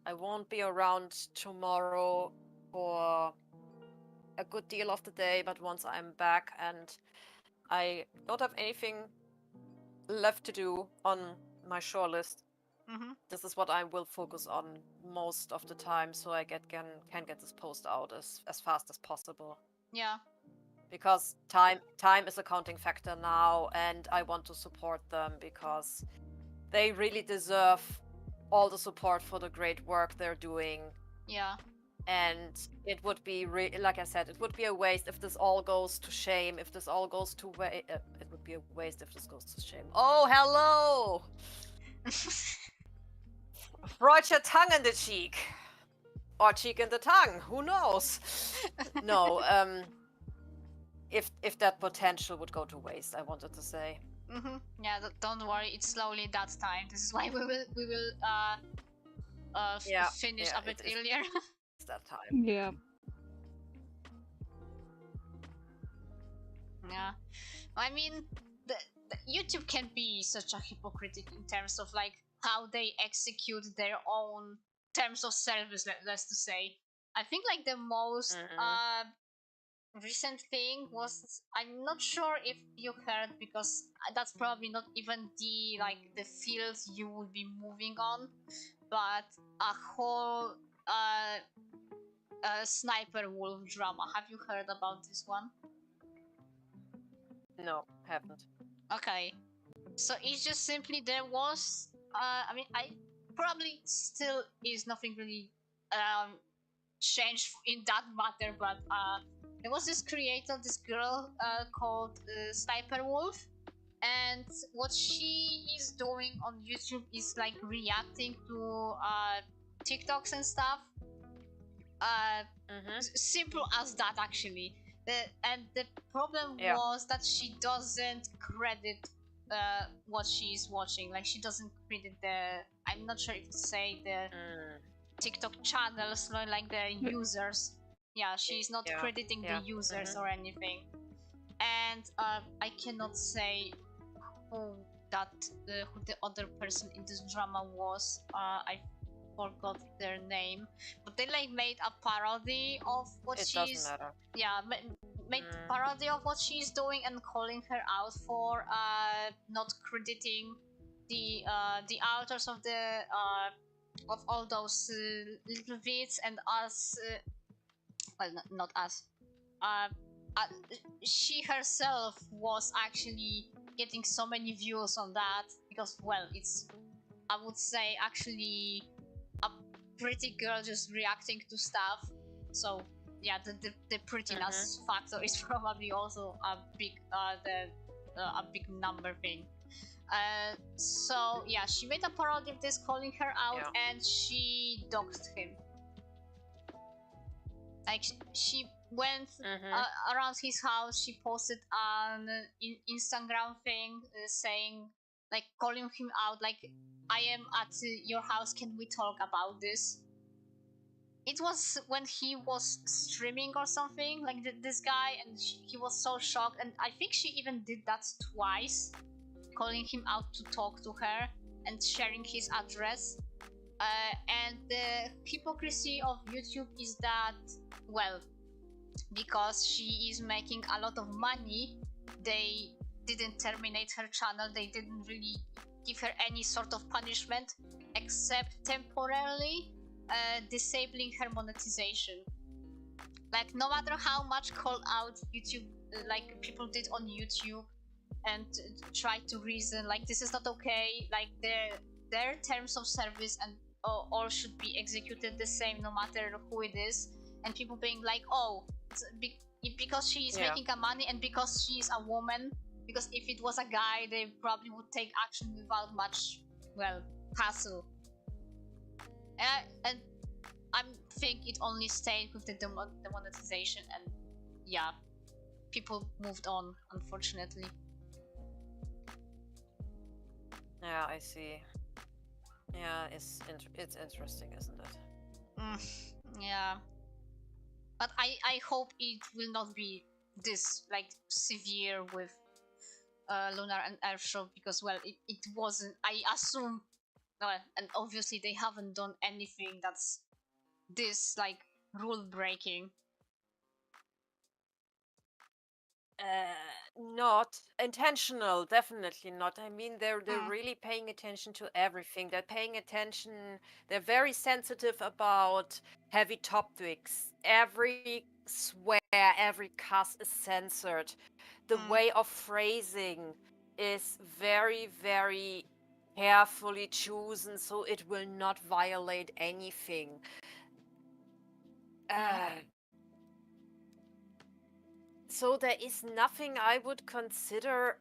I won't be around tomorrow for a good deal of the day, but once I'm back and I don't have anything left to do on my shore list, this is what I will focus on most of the time, so I can get this post out as fast as possible. Yeah. Because time is a counting factor now, and I want to support them because they really deserve all the support for the great work they're doing. Yeah. And it would be, like I said, it would be a waste if this all goes to shame, if this all goes to it would be a waste if this goes to shame. Oh, hello! Brought your tongue in the cheek. Or cheek in the tongue, who knows? No, if that potential would go to waste, I wanted to say. Yeah, don't worry, it's slowly that time. This is why we will finish a bit earlier. It's that time. Yeah. Yeah, I mean, the YouTube can be such a hypocritic in terms of like how they execute their own terms of service. Let's to say, I think like the most recent thing was, I'm not sure if you heard, because that's probably not even the field you would be moving on, but a whole sniper wolf drama. Have you heard about this one? No, haven't. Okay, so it's just simply there was I mean, I probably still is nothing really changed in that matter, but there was this creator, this girl called Sniper Wolf, and what she is doing on YouTube is like reacting to TikToks and stuff. Simple as that, actually. And the problem was that she doesn't credit what she's watching. Like, she doesn't credit the, I'm not sure if to say the TikTok channels, like the users. Yeah, she's not crediting the users or anything. And I cannot say who the other person in this drama was. I forgot their name, but they like made a parody of what she's. Doesn't matter. Yeah, made parody of what she's doing and calling her out for not crediting the authors of the of all those little bits, and us. Well, not us. She herself was actually getting so many views on that because, well, it's, I would say, actually a pretty girl just reacting to stuff. So yeah, the prettiness factor is probably also a big a big number thing. So yeah, she made a parody of this, calling her out, and she doxed him. Like, she went around his house. She posted an Instagram thing saying, like, calling him out, like, I am at your house, can we talk about this? it was when he was streaming or something, like this guy, and he was so shocked, and I think she even did that twice, calling him out to talk to her and sharing his address. And the hypocrisy of YouTube is that, well, because she is making a lot of money, they didn't terminate her channel. They didn't really give her any sort of punishment except temporarily disabling her monetization. Like, no matter how much call out YouTube, like people did on YouTube, and try to reason like this is not okay, like their terms of service and all should be executed the same no matter who it is, and people being like, oh, because she is making a money and because she is a woman, because if it was a guy they probably would take action without much, well, hassle. And I think it only stayed with the demonetization, and yeah, people moved on, unfortunately. Yeah, I see. Yeah, it's interesting, isn't it? Yeah, but I hope it will not be this like severe with Lunar and Earth Show, because well, it wasn't. I assume, and obviously they haven't done anything that's this like rule breaking. Not intentional, definitely not. I mean, they're really paying attention to everything. They're paying attention. They're very sensitive about heavy topics. Every swear, every cuss is censored. The way of phrasing is very, very carefully chosen, so it will not violate anything. So there is nothing I would consider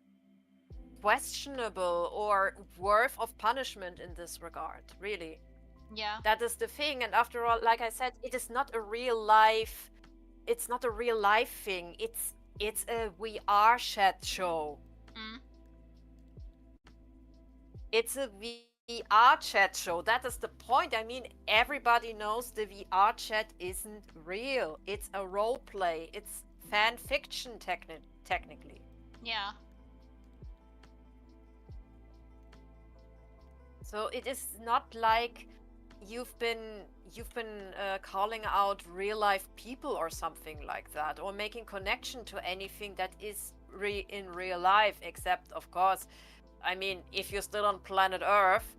questionable or worth of punishment in this regard, really. Yeah. That is the thing. And after all, like I said, it is not a real life. It's not a real life thing. It's a VR chat show. It's a VR chat show. That is the point. I mean, everybody knows the VR chat isn't real. It's a role play. It's fan fiction technically. Yeah. So it is not like you've been calling out real life people or something like that, or making connection to anything that is in real life, except of course, I mean, if you're still on planet Earth,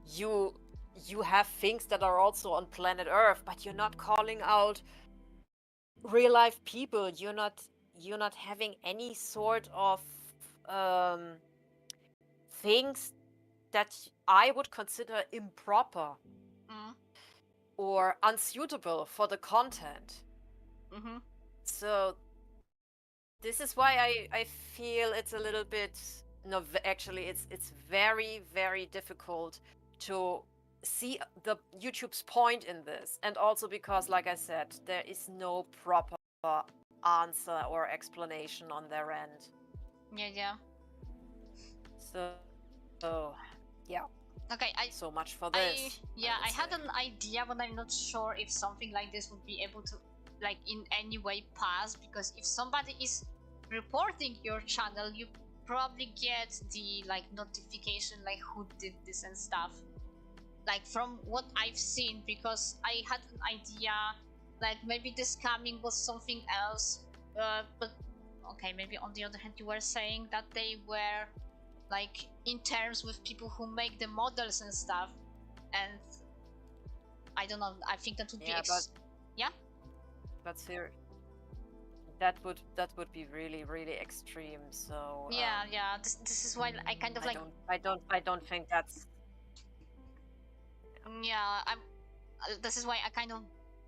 you have things that are also on planet Earth, but you're not calling out real life people. You're not having any sort of things that I would consider improper or unsuitable for the content. So this is why I feel it's a little bit, no, actually it's very, very difficult to see the YouTube's point in this, and also because, like I said, there is no proper answer or explanation on their end. Yeah. So yeah. Okay, so much for this. I had an idea, but I'm not sure if something like this would be able to, like, in any way pass, because if somebody is reporting your channel, you probably get the like notification like who did this and stuff. Like from what I've seen, because I had an idea, like maybe the scamming was something else, but okay, maybe on the other hand you were saying that they were like in terms with people who make the models and stuff, and I don't know, I think that would be but here that would be really, really extreme. So yeah, this is why I kind of I don't think that's this is why I kind of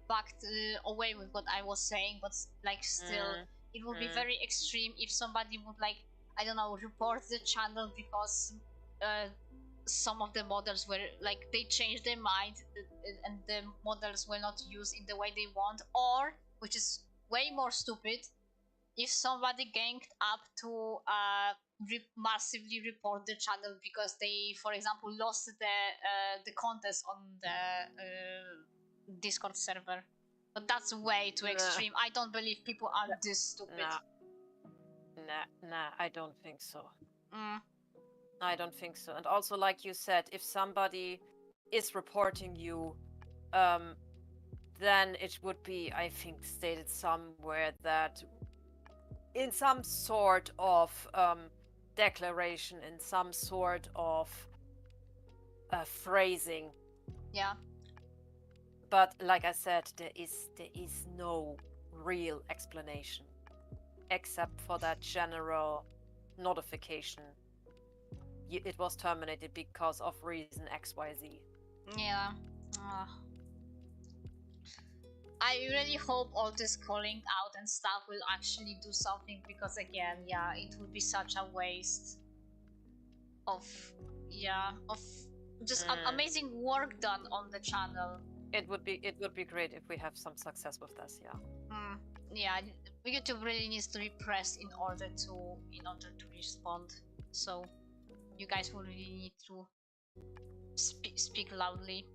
backed away with what I was saying, but like still it would be very extreme if somebody would, like, I don't know, report the channel because some of the models were like, they changed their mind and the models were not used in the way they want, or, which is way more stupid, if somebody ganged up to massively report the channel because they, for example, lost the contest on the Discord server. But that's way too extreme. I don't believe people are this stupid. Nah, I don't think so. Mm. I don't think so. And also, like you said, if somebody is reporting you, then it would be, I think, stated somewhere that in some sort of declaration, in some sort of phrasing. Yeah. But like I said, there is no real explanation except for that general notification. It was terminated because of reason XYZ. Yeah. I really hope all this calling out and stuff will actually do something, because again, yeah, it would be such a waste of just amazing work done on the channel. It would be great if we have some success with this, yeah. Yeah, YouTube really needs to be pressed in order to respond. So you guys will really need to speak loudly.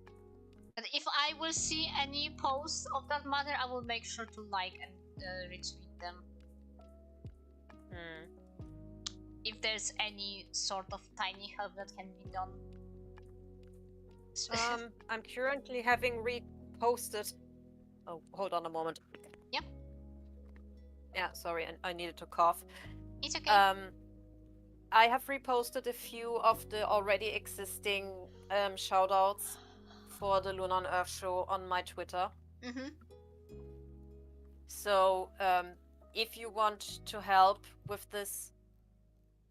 But if I will see any posts of that matter, I will make sure to like and retweet them. If there's any sort of tiny help that can be done. I'm currently having reposted. Oh, hold on a moment. Yeah. Yeah, sorry, I needed to cough. It's okay. I have reposted a few of the already existing shoutouts for the Lunar and Earth show on my Twitter. So, if you want to help with this,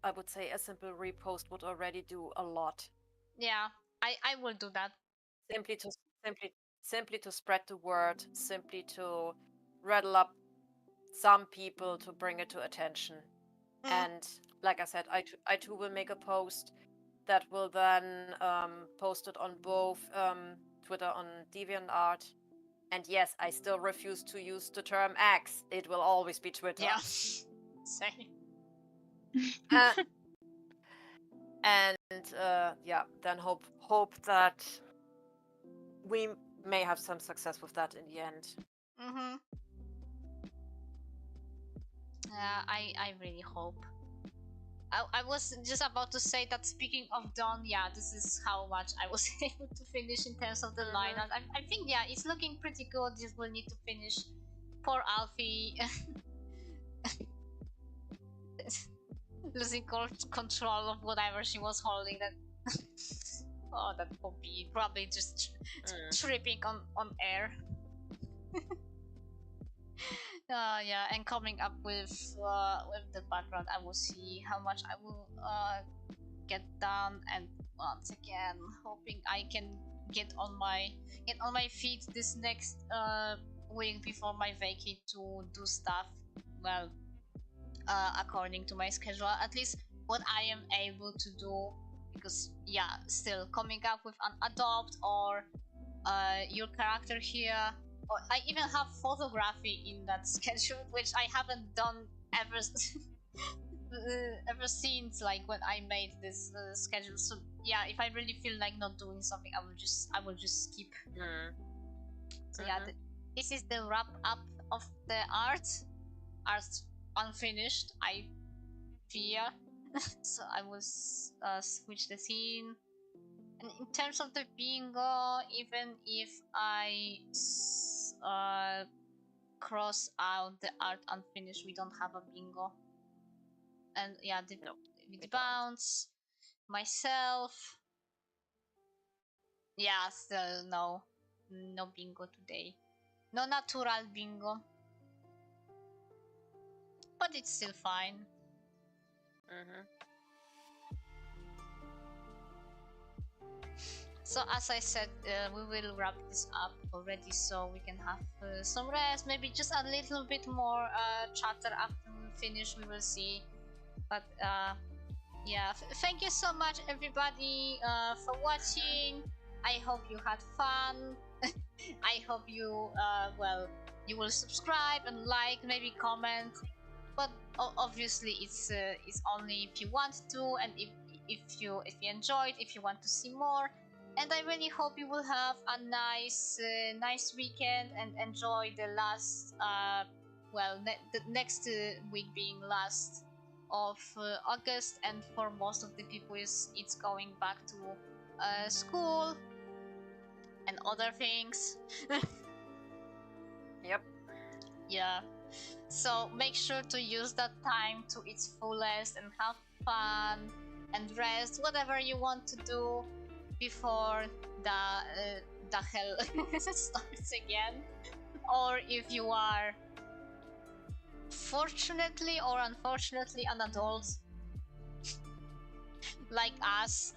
I would say a simple repost would already do a lot. Yeah, I will do that. Simply to spread the word, simply to rattle up some people to bring it to attention. And like I said, I too will make a post that will then post it on both Twitter on DeviantArt. And yes, I still refuse to use the term X. It will always be Twitter. Yeah. Same. And yeah, then hope that we may have some success with that in the end. I really hope. I was just about to say that, speaking of Dawn, yeah, this is how much I was able to finish in terms of the lineup. I think, yeah, it's looking pretty good. Just will need to finish. Poor Alfie. Losing control of whatever she was holding. That oh, that would be probably just tripping on air. Yeah, and coming up with the background, I will see how much I will get done, and once again, hoping I can get on my feet this next week before my vacate to do stuff. Well, according to my schedule, at least what I am able to do, because yeah, still coming up with an adopt or your character here. Or I even have photography in that schedule, which I haven't done ever ever since like when I made this schedule. So yeah, if I really feel like not doing something, I will just skip. So yeah, this is the wrap up of the art unfinished, I fear. So I will switch the scene. And in terms of the bingo, even if I cross out the art unfinished, we don't have a bingo. And yeah, with bounce, myself, yeah, still no bingo today. No natural bingo. But it's still fine. So as I said, we will wrap this up already, so we can have some rest, maybe just a little bit more chatter after we finish, we will see. But yeah, thank you so much everybody for watching. I hope you had fun. I hope you you will subscribe and like, maybe comment. But obviously it's only if you want to, and if you enjoyed, if you want to see more. And I really hope you will have a nice weekend and enjoy the last, the next week being last of August, and for most of the people it's going back to school and other things. Yep. Yeah. So make sure to use that time to its fullest and have fun and rest, whatever you want to do before the hell starts again. Or if you are fortunately or unfortunately an adult like us,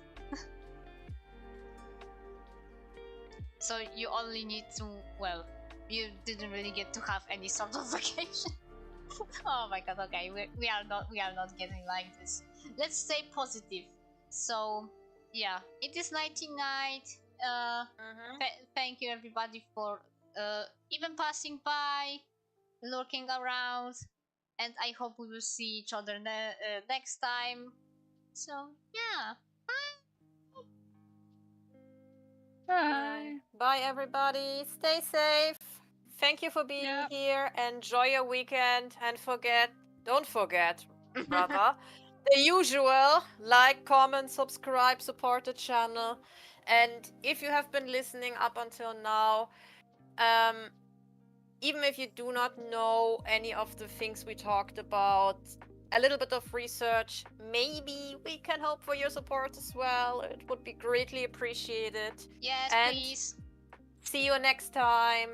so you only need to, you didn't really get to have any sort of vacation. Oh my god, okay, we are not getting like this. Let's stay positive. So yeah, it is nighty night. Thank you everybody for even passing by, lurking around, and I hope we will see each other next time. So yeah, Bye. Bye everybody. Stay safe. Thank you for being here. Enjoy your weekend, and don't forget, rather, the usual: like, comment, subscribe, support the channel. And if you have been listening up until now, even if you do not know any of the things we talked about, a little bit of research, maybe we can hope for your support as well. It would be greatly appreciated. Yes, and please. See you next time.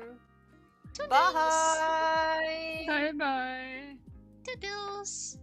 Toodles. Bye. Bye bye. Toodles.